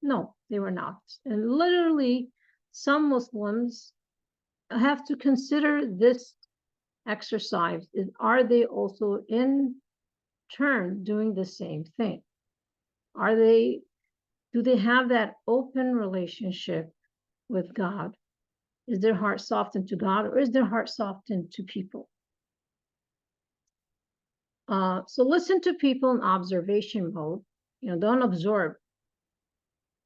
No, they were not. And literally, some Muslims have to consider this exercise. Are they also in turn doing the same thing? Do they have that open relationship with God? Is their heart softened to God, or is their heart softened to people? So listen to people in observation mode. Don't absorb,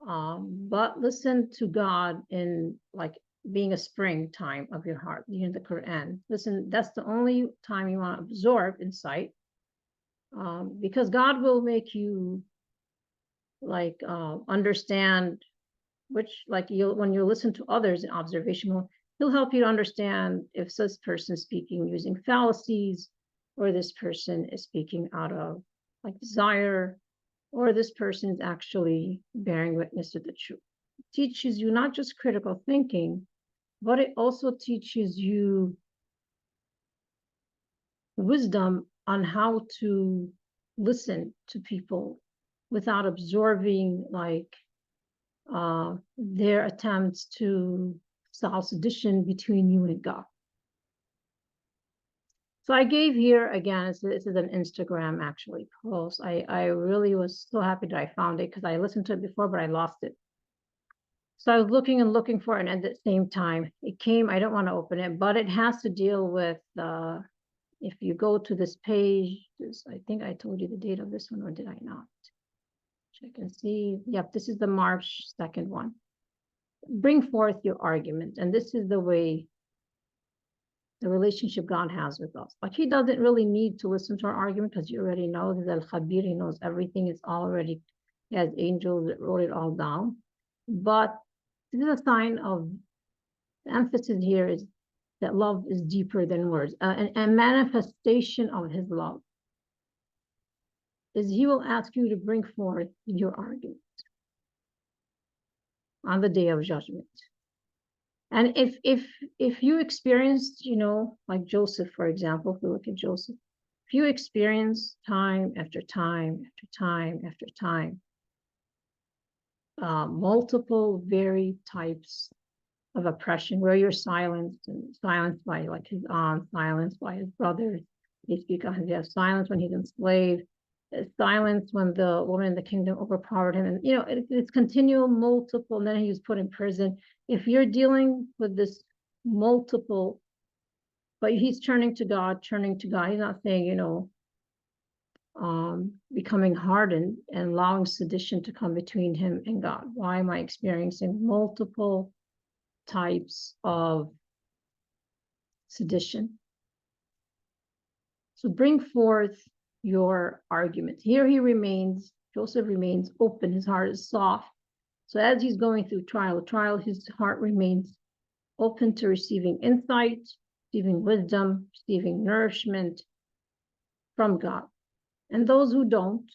but listen to God in like being a springtime of your heart. The Quran. Listen, that's the only time you want to absorb insight, because God will make you like understand when you listen to others in observation mode, he'll help you to understand if this person is speaking using fallacies, or this person is speaking out of like desire, or this person is actually bearing witness to the truth. It teaches you not just critical thinking, but it also teaches you wisdom on how to listen to people without absorbing their attempts to solve sedition between you and God. So I gave here, again, this is an Instagram actually post. I really was so happy that I found it, because I listened to it before, but I lost it. So I was looking and looking for it, and at the same time, it came. I don't want to open it, but it has to deal with, if you go to this page, I think I told you the date of this one, or did I not? Check and see. Yep, this is the March 2nd one. Bring forth your argument. And this is the way, the relationship God has with us. Like, he doesn't really need to listen to our argument, because you already know that Al-Khabir, he knows everything. It's already, he has angels that wrote it all down. But this is a sign of, the emphasis here is that love is deeper than words. A manifestation of his love is he will ask you to bring forth your argument on the day of judgment. And if you experienced, like Joseph, for example, if we look at Joseph, if you experience time after time after time after time, multiple varied types of oppression, where you're silenced, and silenced by like his aunt, silenced by his brothers, they speak on his silence when he's enslaved, silence when the woman in the kingdom overpowered him, and it's continual, multiple, and then he was put in prison. If you're dealing with this multiple, but he's turning to God, he's not saying, becoming hardened and allowing sedition to come between him and God. Why am I experiencing multiple types of sedition? So bring forth your argument. Here Joseph remains open, his heart is soft. So as he's going through trial, his heart remains open to receiving insight, receiving wisdom, receiving nourishment from God. And those who don't,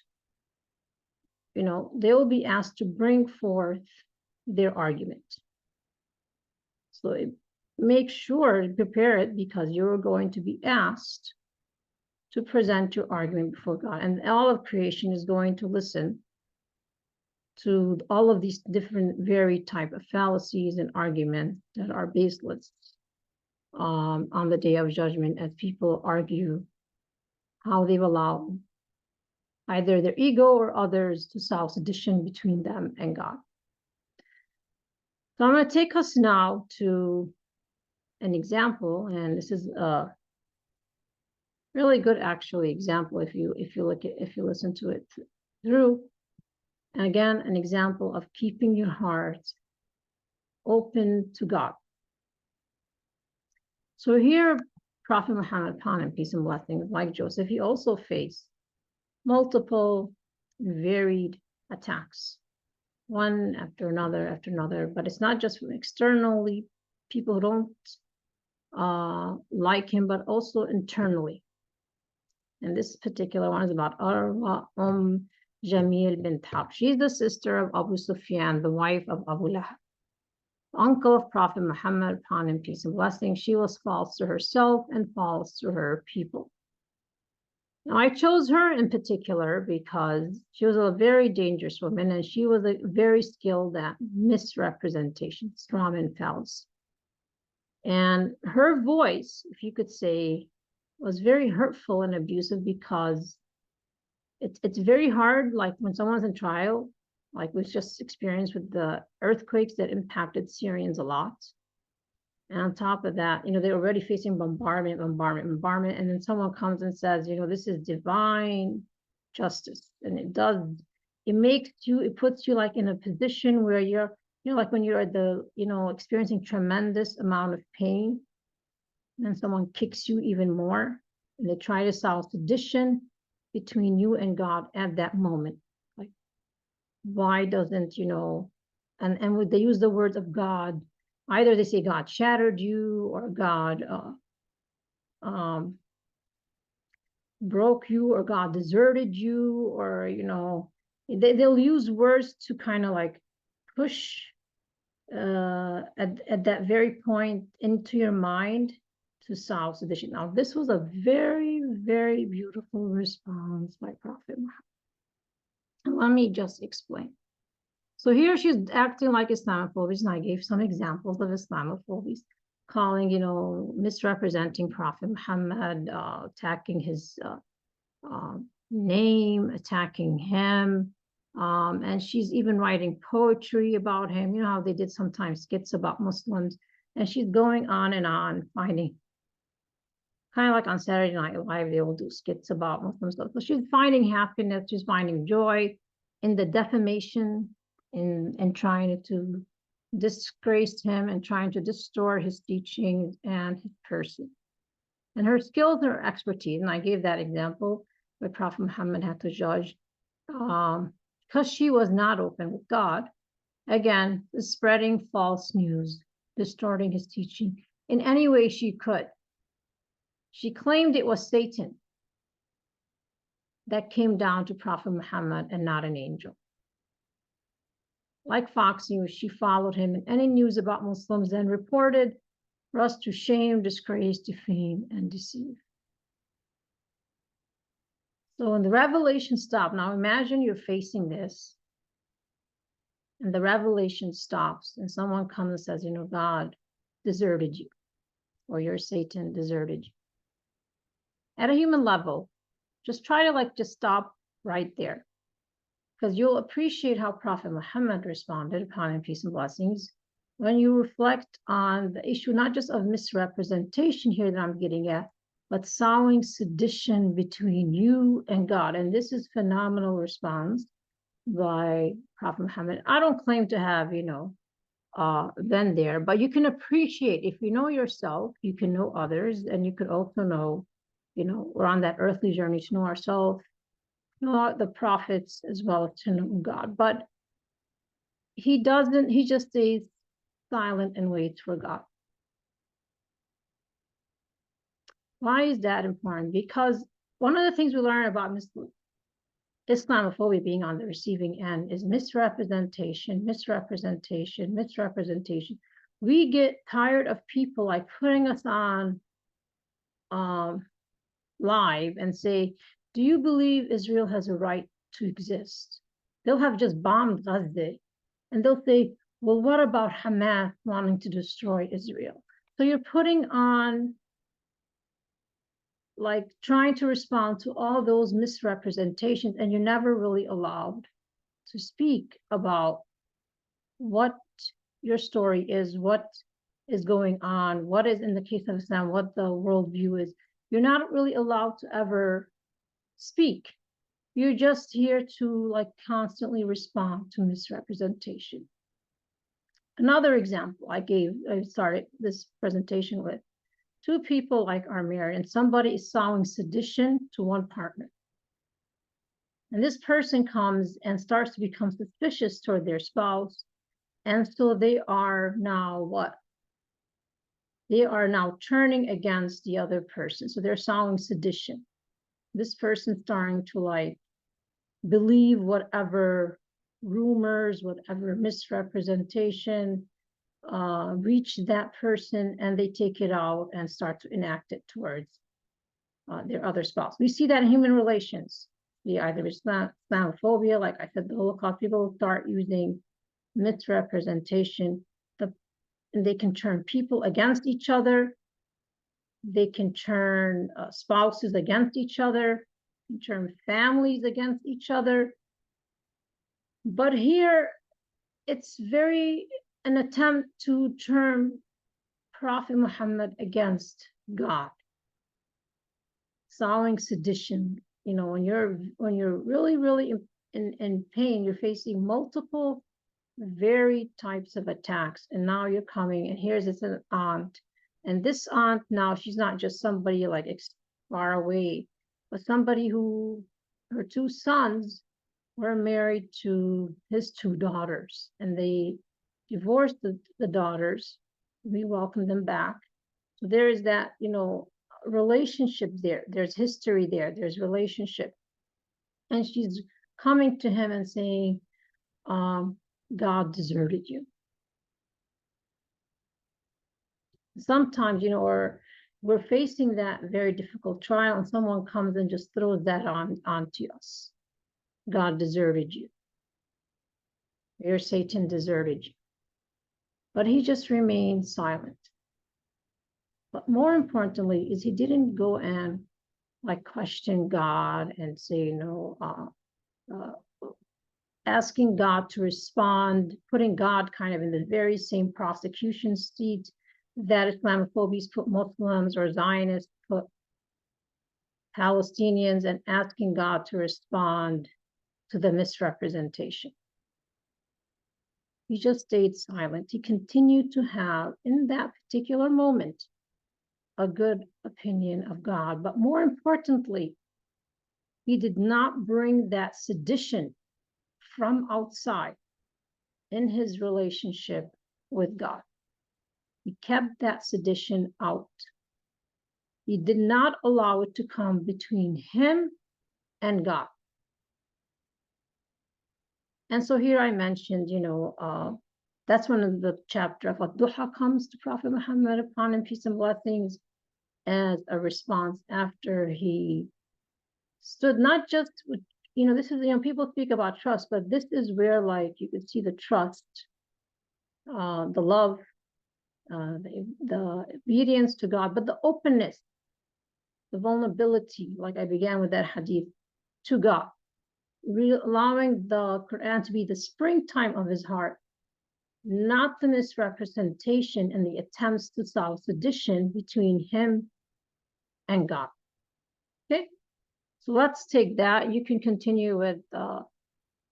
they will be asked to bring forth their argument. So make sure to prepare it, because you're going to be asked to present your argument before God. And all of creation is going to listen to all of these different varied type of fallacies and arguments that are baseless on the day of judgment, as people argue how they've allowed either their ego or others to sow sedition between them and God. So I'm going to take us now to an example, and this is a really good actually example if you listen to it through. And again, an example of keeping your heart open to God. So here, Prophet Muhammad, upon him, peace and blessings, like Joseph, he also faced multiple varied attacks, one after another, but it's not just from externally, people who don't like him, but also internally. And this particular one is about Arwa Jamil bint Harb. She's the sister of Abu Sufyan, the wife of Abu Lahab, uncle of Prophet Muhammad, upon him peace and blessings. She was false to herself and false to her people. Now, I chose her in particular because she was a very dangerous woman, and she was very skilled at misrepresentation, drama, and fallacy. And her voice, if you could say, was very hurtful and abusive, because it's very hard, like when someone's in trial, like we've just experienced with the earthquakes that impacted Syrians a lot. And on top of that, they're already facing bombardment, and then someone comes and says, this is divine justice. And it puts you like in a position where you're, like when you're at the, experiencing tremendous amount of pain, and then someone kicks you even more, and they try to sow sedition between you and God at that moment. Like, why doesn't, and would they use the words of God? Either they say God shattered you, or God broke you, or God deserted you, or, they'll use words to kind of like push at that very point into your mind to sow sedition. Now, this was a very, very beautiful response by Prophet Muhammad. And let me just explain. So here she's acting like Islamophobes, and I gave some examples of Islamophobes, calling, misrepresenting Prophet Muhammad, attacking his name, attacking him, and she's even writing poetry about him. You know how they did sometimes skits about Muslims, and she's going on and on, finding, kind of like on Saturday Night Live, they will do skits about Muslims. So she's finding happiness, she's finding joy in the defamation, in trying to disgrace him and trying to distort his teachings and his person. And her skills and her expertise, and I gave that example where Prophet Muhammad had to judge, because she was not open with God, again, spreading false news, distorting his teaching in any way she could. She claimed it was Satan that came down to Prophet Muhammad and not an angel. Like Fox News, she followed him in any news about Muslims and reported for us to shame, disgrace, defame, and deceive. So when the revelation stopped, now imagine you're facing this, and the revelation stops, and someone comes and says, God deserted you, or your Satan deserted you. At a human level, just try to just stop right there, because you'll appreciate how Prophet Muhammad responded, upon him peace and blessings, when you reflect on the issue, not just of misrepresentation here that I'm getting at, but sowing sedition between you and God. And this is phenomenal response by Prophet Muhammad. I don't claim to have, been there, but you can appreciate, if you know yourself, you can know others, and you could also know, we're on that earthly journey to know ourselves, know the prophets, as well as to know God. But he just stays silent and waits for God. Why is that important? Because one of the things we learn about Islamophobia being on the receiving end is misrepresentation. We get tired of people like putting us on live and say, do you believe Israel has a right to exist? They'll have just bombed Gaza and they'll say, well, what about Hamas wanting to destroy Israel? So you're putting on, like, trying to respond to all those misrepresentations, and you're never really allowed to speak about what your story is, what is going on, what is, in the case of Islam, what the worldview is. You're not really allowed to ever speak. You're just here to like constantly respond to misrepresentation. Another example I started this presentation with, two people like are married and somebody is sowing sedition to one partner. And this person comes and starts to become suspicious toward their spouse. And so they are now what? They are now turning against the other person. So they're sowing sedition. This person starting to like believe whatever rumors, whatever misrepresentation reach that person, and they take it out and start to enact it towards their other spouse. We see that in human relations. Either Islamophobia, like I said, the Holocaust, people start using misrepresentation, and they can turn people against each other. They can turn spouses against each other, turn families against each other. But here, it's very an attempt to turn Prophet Muhammad against God, sowing sedition. You know, when you're really in pain, you're facing multiple varied types of attacks, and now you're coming, and here's this an aunt, and this aunt now, she's not just somebody like far away, but somebody who her two sons were married to his two daughters, and they divorced the daughters. We welcome them back. So there is that, you know, relationship there. There's history there. There's relationship. And she's coming to him and saying, God deserted you. Sometimes, you know, or we're facing that very difficult trial and someone comes and just throws that onto us. God deserted you. Your Satan deserted you. But he just remained silent. But more importantly is he didn't go and like question God and say, you know, asking God to respond, putting God kind of in the very same prosecution seat that Islamophobes put Muslims or Zionists put Palestinians, and asking God to respond to the misrepresentation. He just stayed silent. He continued to have, in that particular moment, a good opinion of God. But more importantly, he did not bring that sedition from outside in his relationship with God. He kept that sedition out. He did not allow it to come between him and God. And so here I mentioned, you know, that's when the chapter of Ad-Duha comes to Prophet Muhammad, upon him peace and blessings, as a response after he stood not just with, you know, this is, you know, people speak about trust, but this is where like you could see the trust, the love, the obedience to God, but the openness, the vulnerability, like I began with that hadith, to God, allowing the Quran to be the springtime of his heart, not the misrepresentation and the attempts to solve sedition between him and God. Okay, so let's take that. You can continue with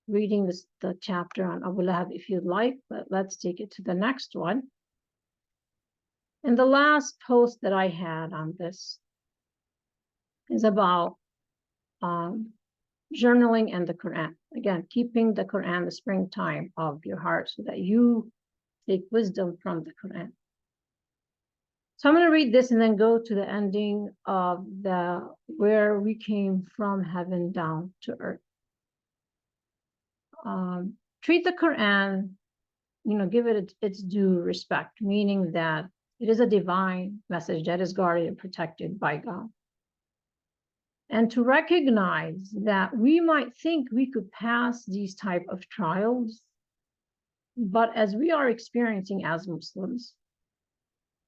reading the chapter on Abu Lahab if you'd like, but let's take it to the next one. And the last post that I had on this is about journaling and the Quran. Again, keeping the Quran the springtime of your heart so that you take wisdom from the Quran. So I'm going to read this and then go to the ending of where we came from heaven down to earth. Treat the Quran, give it its due respect, meaning that it is a divine message that is guarded and protected by God. And to recognize that we might think we could pass these type of trials, but as we are experiencing as Muslims,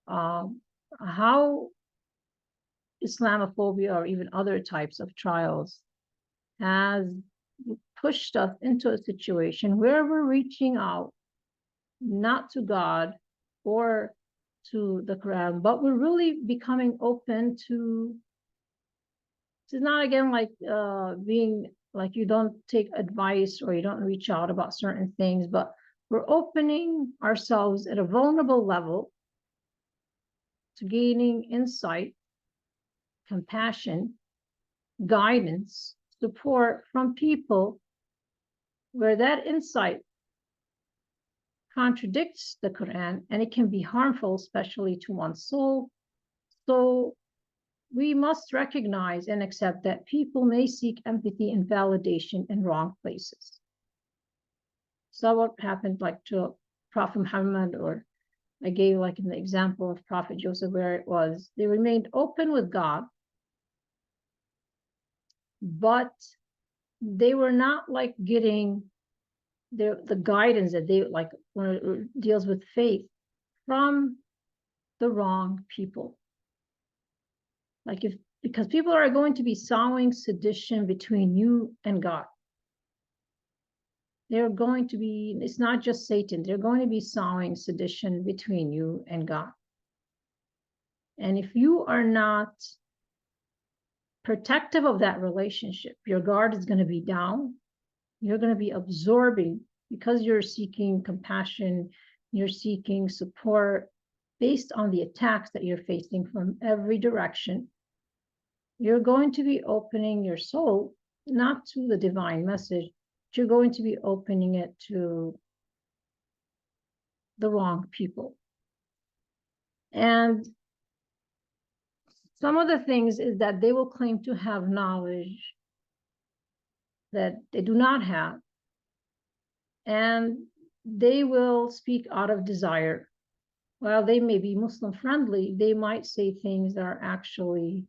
how Islamophobia or even other types of trials has pushed us into a situation where we're reaching out not to God or to the Quran, but we're really becoming open to. It's not again like being like you don't take advice or you don't reach out about certain things, but we're opening ourselves at a vulnerable level to gaining insight, compassion, guidance, support from people where that insight contradicts the Quran and it can be harmful, especially to one's soul. So we must recognize and accept that people may seek empathy and validation in wrong places. So what happened like to Prophet Muhammad, or I gave like in the example of Prophet Joseph, where it was, they remained open with God, but they were not like getting the guidance that they like when it deals with faith from the wrong people. Like because people are going to be sowing sedition between you and God. They're going to be, it's not just Satan, they're going to be sowing sedition between you and God. And if you are not protective of that relationship, your guard is going to be down. You're going to be absorbing because you're seeking compassion, you're seeking support based on the attacks that you're facing from every direction. You're going to be opening your soul, not to the divine message, but you're going to be opening it to the wrong people. And some of the things is that they will claim to have knowledge that they do not have. And they will speak out of desire. While they may be Muslim friendly, they might say things that are actually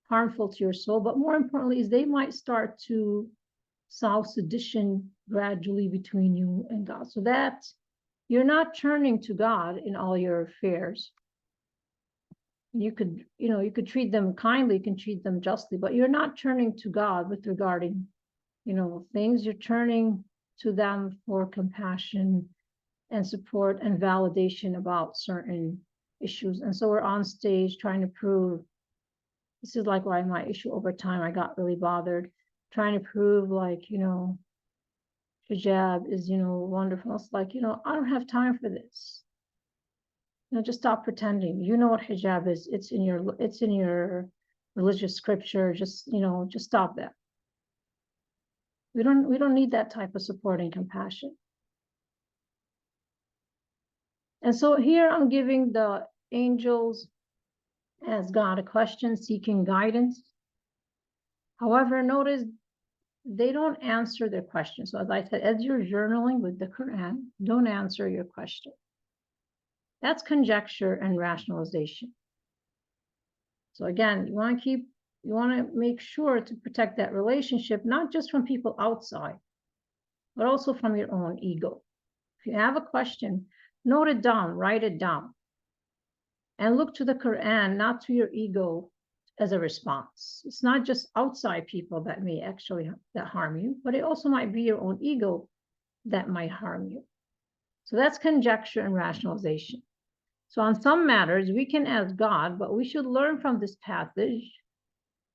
harmful to your soul. But more importantly, is they might start to sow sedition gradually between you and God. So that you're not turning to God in all your affairs. You could treat them kindly, you can treat them justly, but you're not turning to God with regarding, things. You're turning to them for compassion and support and validation about certain issues. And so we're on stage trying to prove, this is like why my issue over time, I got really bothered, trying to prove like, hijab is, wonderful. It's like, I don't have time for this. Just stop pretending. You know what hijab is. It's in your religious scripture. Just stop that. We don't need that type of support and compassion. And so here I'm giving the angels as God a question, seeking guidance. However, notice they don't answer their question. So as I said, as you're journaling with the Quran, don't answer your question. That's conjecture and rationalization. So again, you want to make sure to protect that relationship, not just from people outside, but also from your own ego. If you have a question, note it down, write it down, and look to the Quran, not to your ego as a response. It's not just outside people that may actually that harm you, but it also might be your own ego that might harm you. So that's conjecture and rationalization. So on some matters, we can ask God, but we should learn from this passage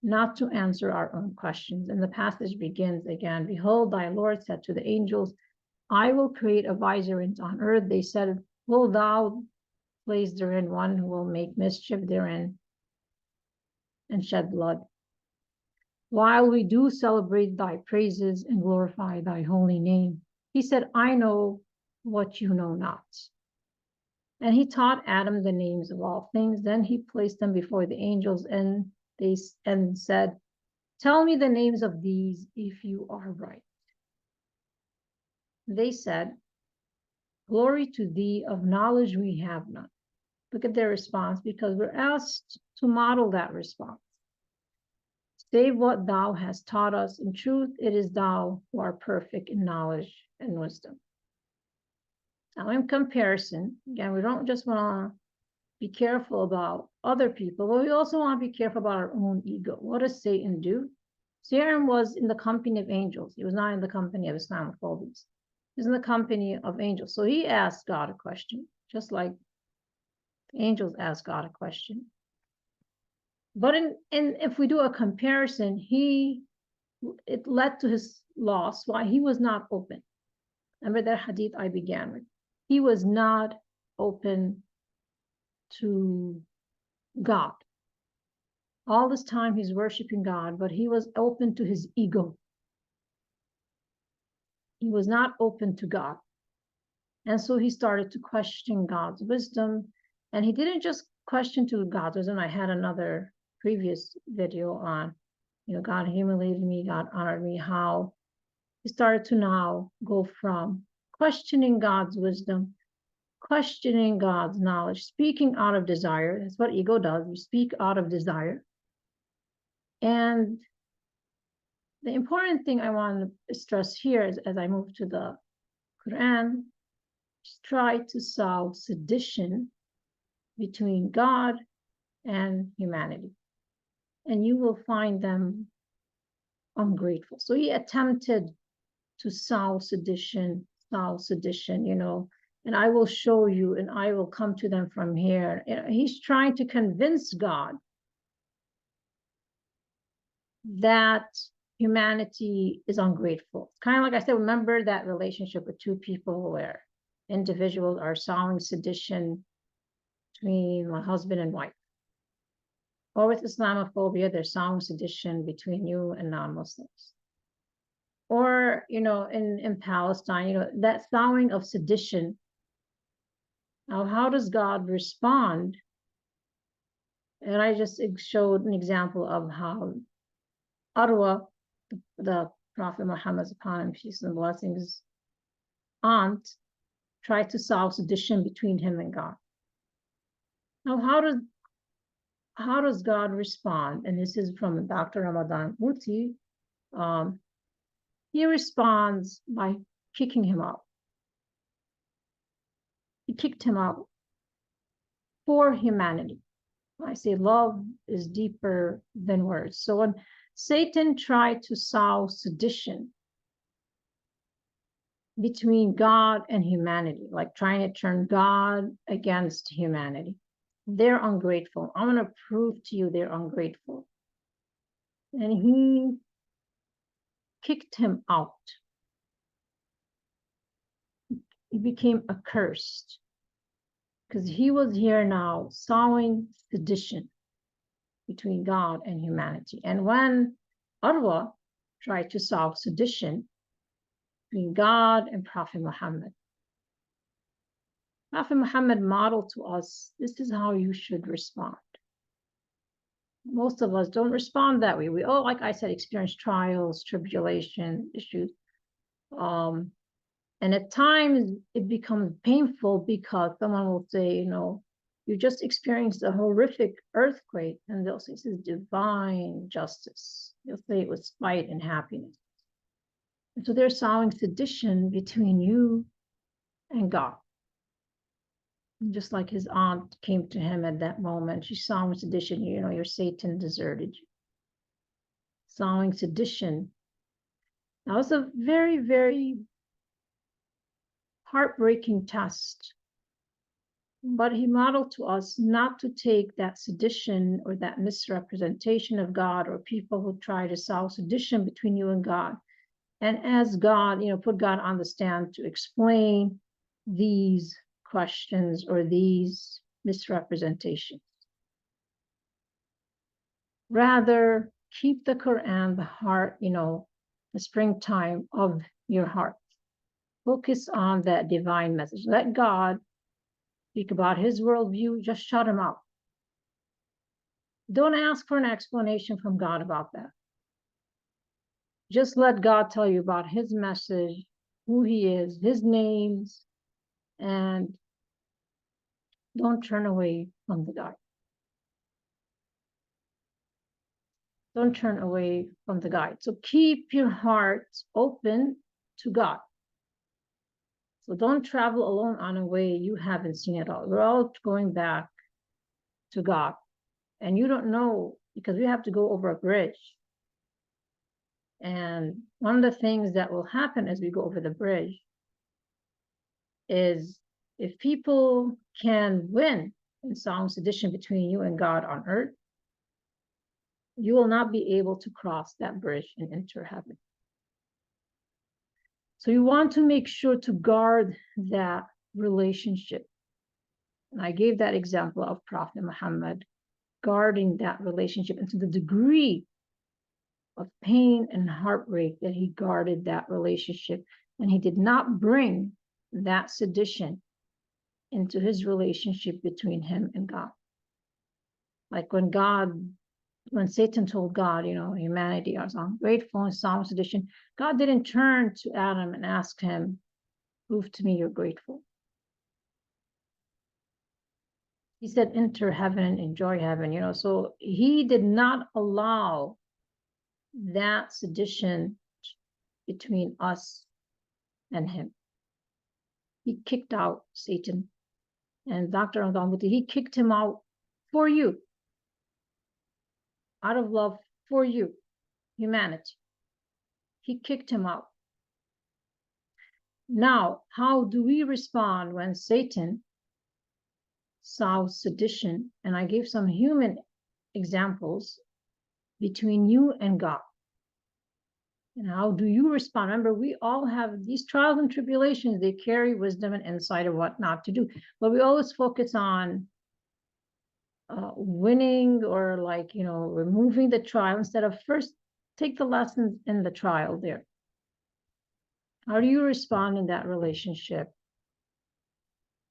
not to answer our own questions. And the passage begins again, behold, thy Lord said to the angels, I will create a vicegerent on earth. They said, will thou place therein one who will make mischief therein and shed blood? While we do celebrate thy praises and glorify thy holy name. He said, I know what you know not. And he taught Adam the names of all things. Then he placed them before the angels and said, tell me the names of these if you are right. They said, glory to thee, of knowledge we have none. Look at their response, because we're asked to model that response. Save what thou hast taught us. In truth, it is thou who art perfect in knowledge and wisdom. Now, in comparison, again, we don't just want to be careful about other people, but we also want to be careful about our own ego. What does Satan do? Satan was in the company of angels. He was not in the company of Islamophobes. He was in the company of angels. So he asked God a question, just like angels asked God a question. But if we do a comparison, it led to his loss. Why? He was not open. Remember that hadith I began with. He was not open to God. All this time he's worshiping God, but he was open to his ego. He was not open to God. And so he started to question God's wisdom. And he didn't just question to God's wisdom. I had another previous video on, God humiliated me, God honored me, how he started to now go from questioning God's wisdom, questioning God's knowledge, speaking out of desire. That's what ego does. You speak out of desire. And the important thing I want to stress here is, as I move to the Quran, try to solve sedition between God and humanity. And you will find them ungrateful. So he attempted to solve sedition, and I will show you, and I will come to them from here. He's trying to convince God that humanity is ungrateful. It's kind of like I said, remember that relationship with two people where individuals are sowing sedition between my husband and wife. Or with Islamophobia, they're sowing sedition between you and non-Muslims. Or, in Palestine, that sowing of sedition. Now, how does God respond? And I just showed an example of how Arwa, the Prophet Muhammad's upon him, peace and blessings, aunt, tried to solve sedition between him and God. Now, how does God respond? And this is from Dr. Ramadan Muti. He responds by kicking him out. He kicked him out for humanity. I say love is deeper than words. So when Satan tried to solve sedition between God and humanity, like trying to turn God against humanity, they're ungrateful. I'm going to prove to you they're ungrateful. And he kicked him out. He became accursed because he was here now sowing sedition between God and humanity. And when Arwa tried to solve sedition between God and Prophet Muhammad, Prophet Muhammad modeled to us, this is how you should respond. Most of us don't respond that way. We all, like I said, experience trials, tribulation, issues. And at times it becomes painful because someone will say, you just experienced a horrific earthquake, and they'll say this is divine justice. They'll say it was spite and happiness. And so they're sowing sedition between you and God. Just like his aunt came to him at that moment, she's sowing sedition, your Satan deserted you. Sowing sedition. Now it's a very, very heartbreaking test. But he modeled to us not to take that sedition or that misrepresentation of God, or people who try to sow sedition between you and God, and as God, put God on the stand to explain these questions or these misrepresentations. Rather, keep the Quran, the heart, the springtime of your heart. Focus on that divine message. Let God speak about his worldview, just shut him out. Don't ask for an explanation from God about that. Just let God tell you about his message, who he is, his names, and don't turn away from the guide. Don't turn away from the guide. So keep your heart open to God. So don't travel alone on a way you haven't seen at all. We're all going back to God. And you don't know, because we have to go over a bridge. And one of the things that will happen as we go over the bridge is if people can win in song sedition between you and God on earth, you will not be able to cross that bridge and enter heaven. So you want to make sure to guard that relationship. And I gave that example of Prophet Muhammad guarding that relationship, and to the degree of pain and heartbreak that he guarded that relationship, and he did not bring that sedition into his relationship between him and God. Like when Satan told God, humanity are ungrateful and song sedition, God didn't turn to Adam and ask him, prove to me you're grateful. He said, enter heaven and enjoy heaven, so he did not allow that sedition between us and him. He kicked out Satan, and Dr. Angambuti, he kicked him out for you, out of love for you, humanity. He kicked him out. Now, how do we respond when Satan sows sedition? And I gave some human examples between you and God. And how do you respond? Remember, we all have these trials and tribulations. They carry wisdom and insight of what not to do. But we always focus on winning or removing the trial instead of first take the lessons in the trial there. How do you respond in that relationship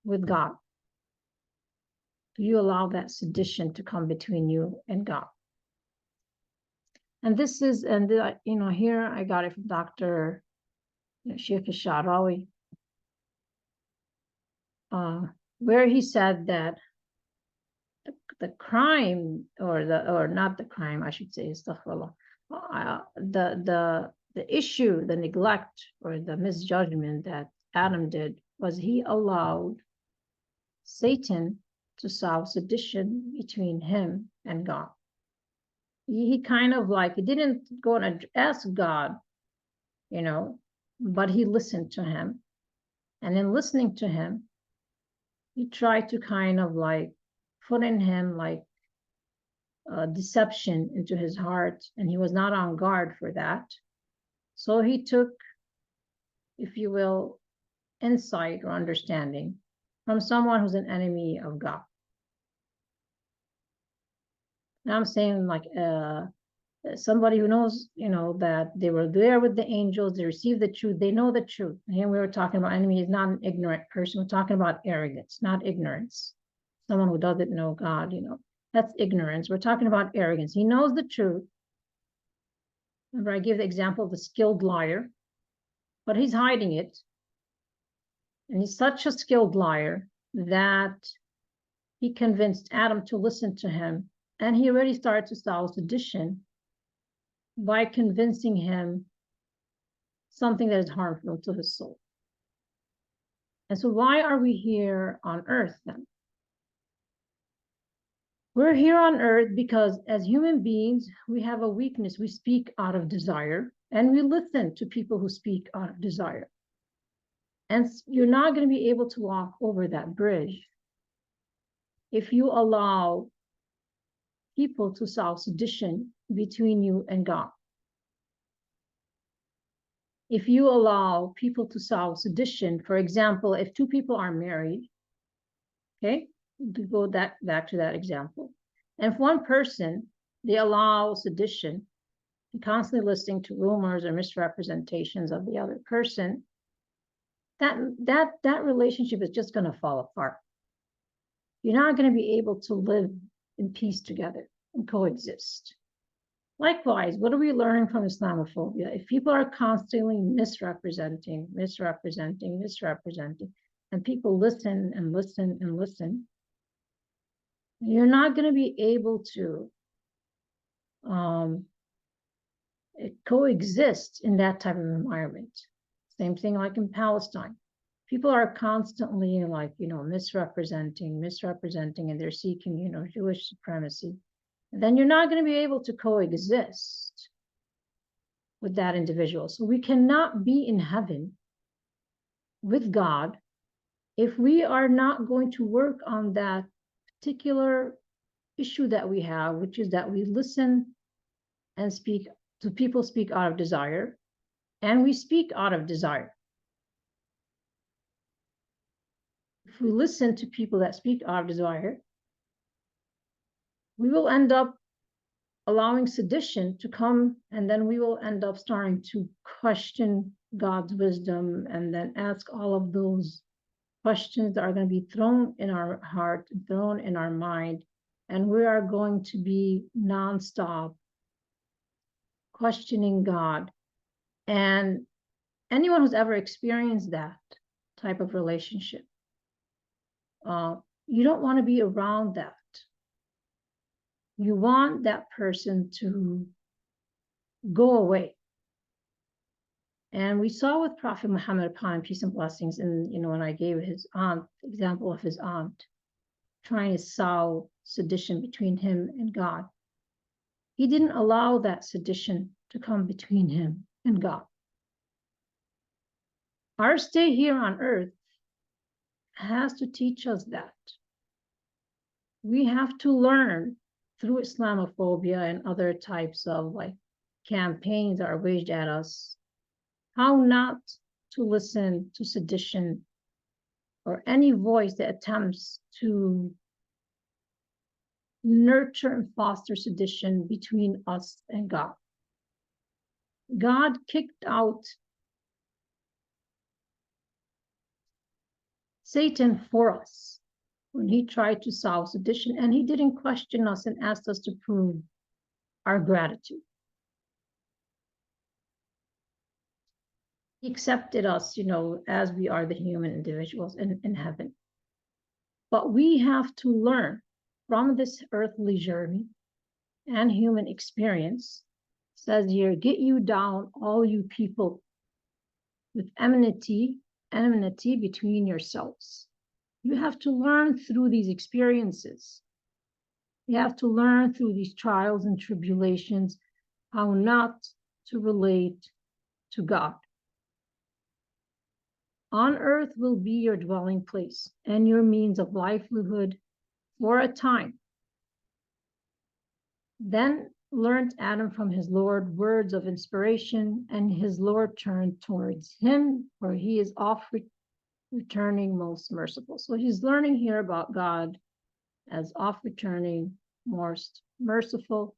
with God? Do you allow that sedition to come between you and God? And this is, here I got it from Dr. Sheikh Sharawi, where he said that the crime, or not the crime, I should say, astaghfirullah, the issue, the neglect or the misjudgment that Adam did was he allowed Satan to sow sedition between him and God. He kind of he didn't go and ask God, but he listened to him. And in listening to him, he tried to kind of put in him deception into his heart, and he was not on guard for that. So he took, if you will, insight or understanding from someone who's an enemy of God. Now I'm saying somebody who knows, that they were there with the angels, they received the truth, they know the truth. And here we were talking about enemy is not an ignorant person. We're talking about arrogance, not ignorance. Someone who doesn't know God, that's ignorance. We're talking about arrogance. He knows the truth. Remember, I gave the example of the skilled liar, but he's hiding it. And he's such a skilled liar that he convinced Adam to listen to him. And he already started to sow sedition by convincing him something that is harmful to his soul. And so why are we here on earth then? We're here on earth because as human beings, we have a weakness. We speak out of desire, and we listen to people who speak out of desire. And you're not going to be able to walk over that bridge if you allow people to sow sedition between you and God. If you allow people to sow sedition, for example, if two people are married, okay, to go back to that example. And if one person, they allow sedition, and constantly listening to rumors or misrepresentations of the other person, that relationship is just going to fall apart. you're not going to be able to live in peace together and coexist. Likewise, what are we learning from Islamophobia? If people are constantly misrepresenting, and people listen and listen and listen, you're not going to be able to coexist in that type of environment. Same thing like in Palestine. People are constantly like, misrepresenting, and they're seeking, Jewish supremacy. And then you're not going to be able to coexist with that individual. So we cannot be in heaven with God if we are not going to work on that particular issue that we have, which is that we listen and speak to people, speak out of desire, and we speak out of desire. If we listen to people that speak out of desire, we will end up allowing sedition to come, and then we will end up starting to question God's wisdom and then ask all of those questions that are going to be thrown in our heart, thrown in our mind, and we are going to be nonstop questioning God. And anyone who's ever experienced that type of relationship, you don't want to be around that. You want that person to go away. And we saw with Prophet Muhammad, upon him peace and blessings, and when I gave his aunt, example of his aunt trying to sow sedition between him and God. He didn't allow that sedition to come between him and God. Our stay here on earth has to teach us that. We have to learn through Islamophobia and other types of campaigns that are waged at us, how not to listen to sedition or any voice that attempts to nurture and foster sedition between us and God. God kicked out Satan for us when he tried to sow sedition, and he didn't question us and asked us to prove our gratitude. He accepted us, as we are the human individuals in heaven. But we have to learn from this earthly journey and human experience. It says here, get you down, all you people, with enmity between yourselves. You have to learn through these experiences. You have to learn through these trials and tribulations how not to relate to God. On earth will be your dwelling place and your means of livelihood for a time. Then learned Adam from his Lord words of inspiration, and his Lord turned towards him, for he is oft-returning, most merciful. So he's learning here about God as oft-returning, most merciful.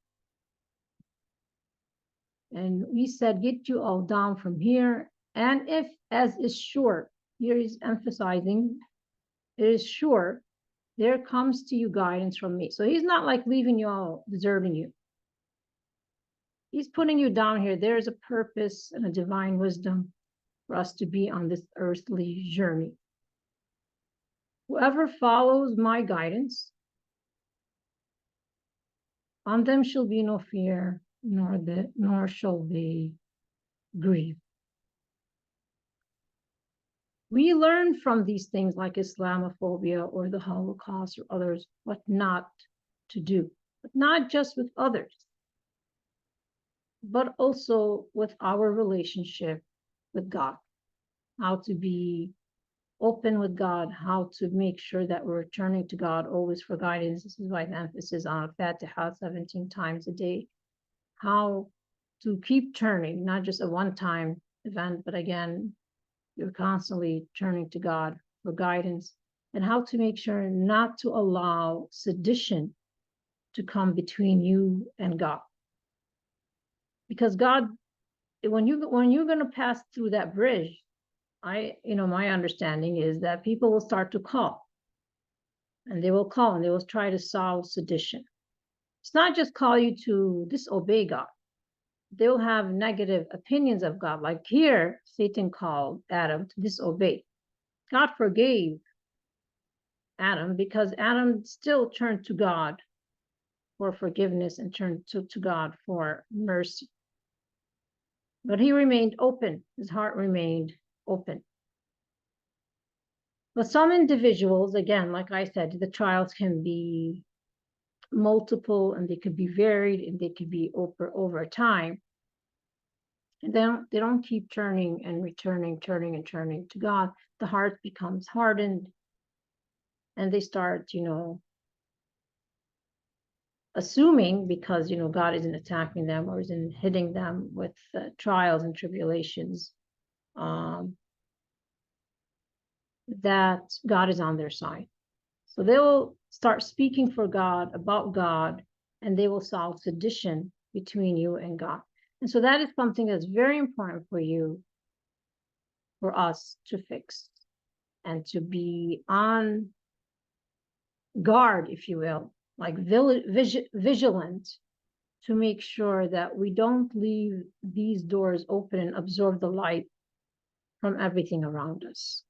And we said, get you all down from here. And if, as is sure, here he's emphasizing, it is sure, there comes to you guidance from me. So he's not leaving you all, deserting you. He's putting you down here. There's a purpose and a divine wisdom for us to be on this earthly journey. Whoever follows my guidance, on them shall be no fear, nor shall they grieve. We learn from these things like Islamophobia or the Holocaust or others, what not to do, but not just with others, but also with our relationship with God, how to be open with God, how to make sure that we're turning to God always for guidance. This is why the emphasis on Fatiha 17 times a day, how to keep turning, not just a one-time event, but again, you're constantly turning to God for guidance, and how to make sure not to allow sedition to come between you and God. Because God, when you're going to pass through that bridge, my understanding is that people will start to call. and they will call and they will try to solve sedition. It's not just call you to disobey God. They'll have negative opinions of God. Like here, Satan called Adam to disobey. God forgave Adam because Adam still turned to God for forgiveness and turned to God for mercy. But he remained open. His heart remained open. But some individuals, again, like I said, the trials can be multiple and they could be varied and they could be over time. And they don't keep turning and returning, turning and turning to God. The heart becomes hardened and they start, assuming because, God isn't attacking them or isn't hitting them with trials and tribulations, that God is on their side. So they will start speaking for God, about God, and they will solve sedition between you and God. And so that is something that's very important for you, for us to fix and to be on guard, if you will, like vigilant, to make sure that we don't leave these doors open and absorb the light from everything around us.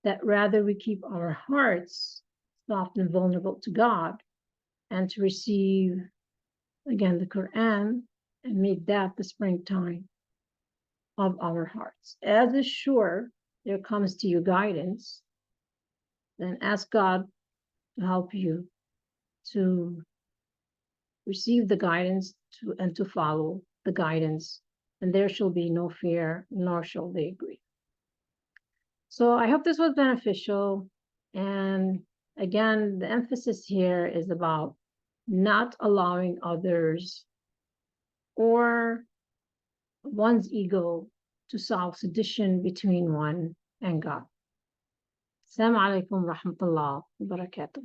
That rather we keep our hearts soft and vulnerable to God and to receive, again, the Quran and make that the springtime of our hearts. As is sure there comes to you guidance, then ask God to help you to receive the guidance and to follow the guidance, and there shall be no fear, nor shall they grieve. So I hope this was beneficial. And again, the emphasis here is about not allowing others or one's ego to solve sedition between one and God. Assalamu alaikum wa rahmatullah wa barakatuh.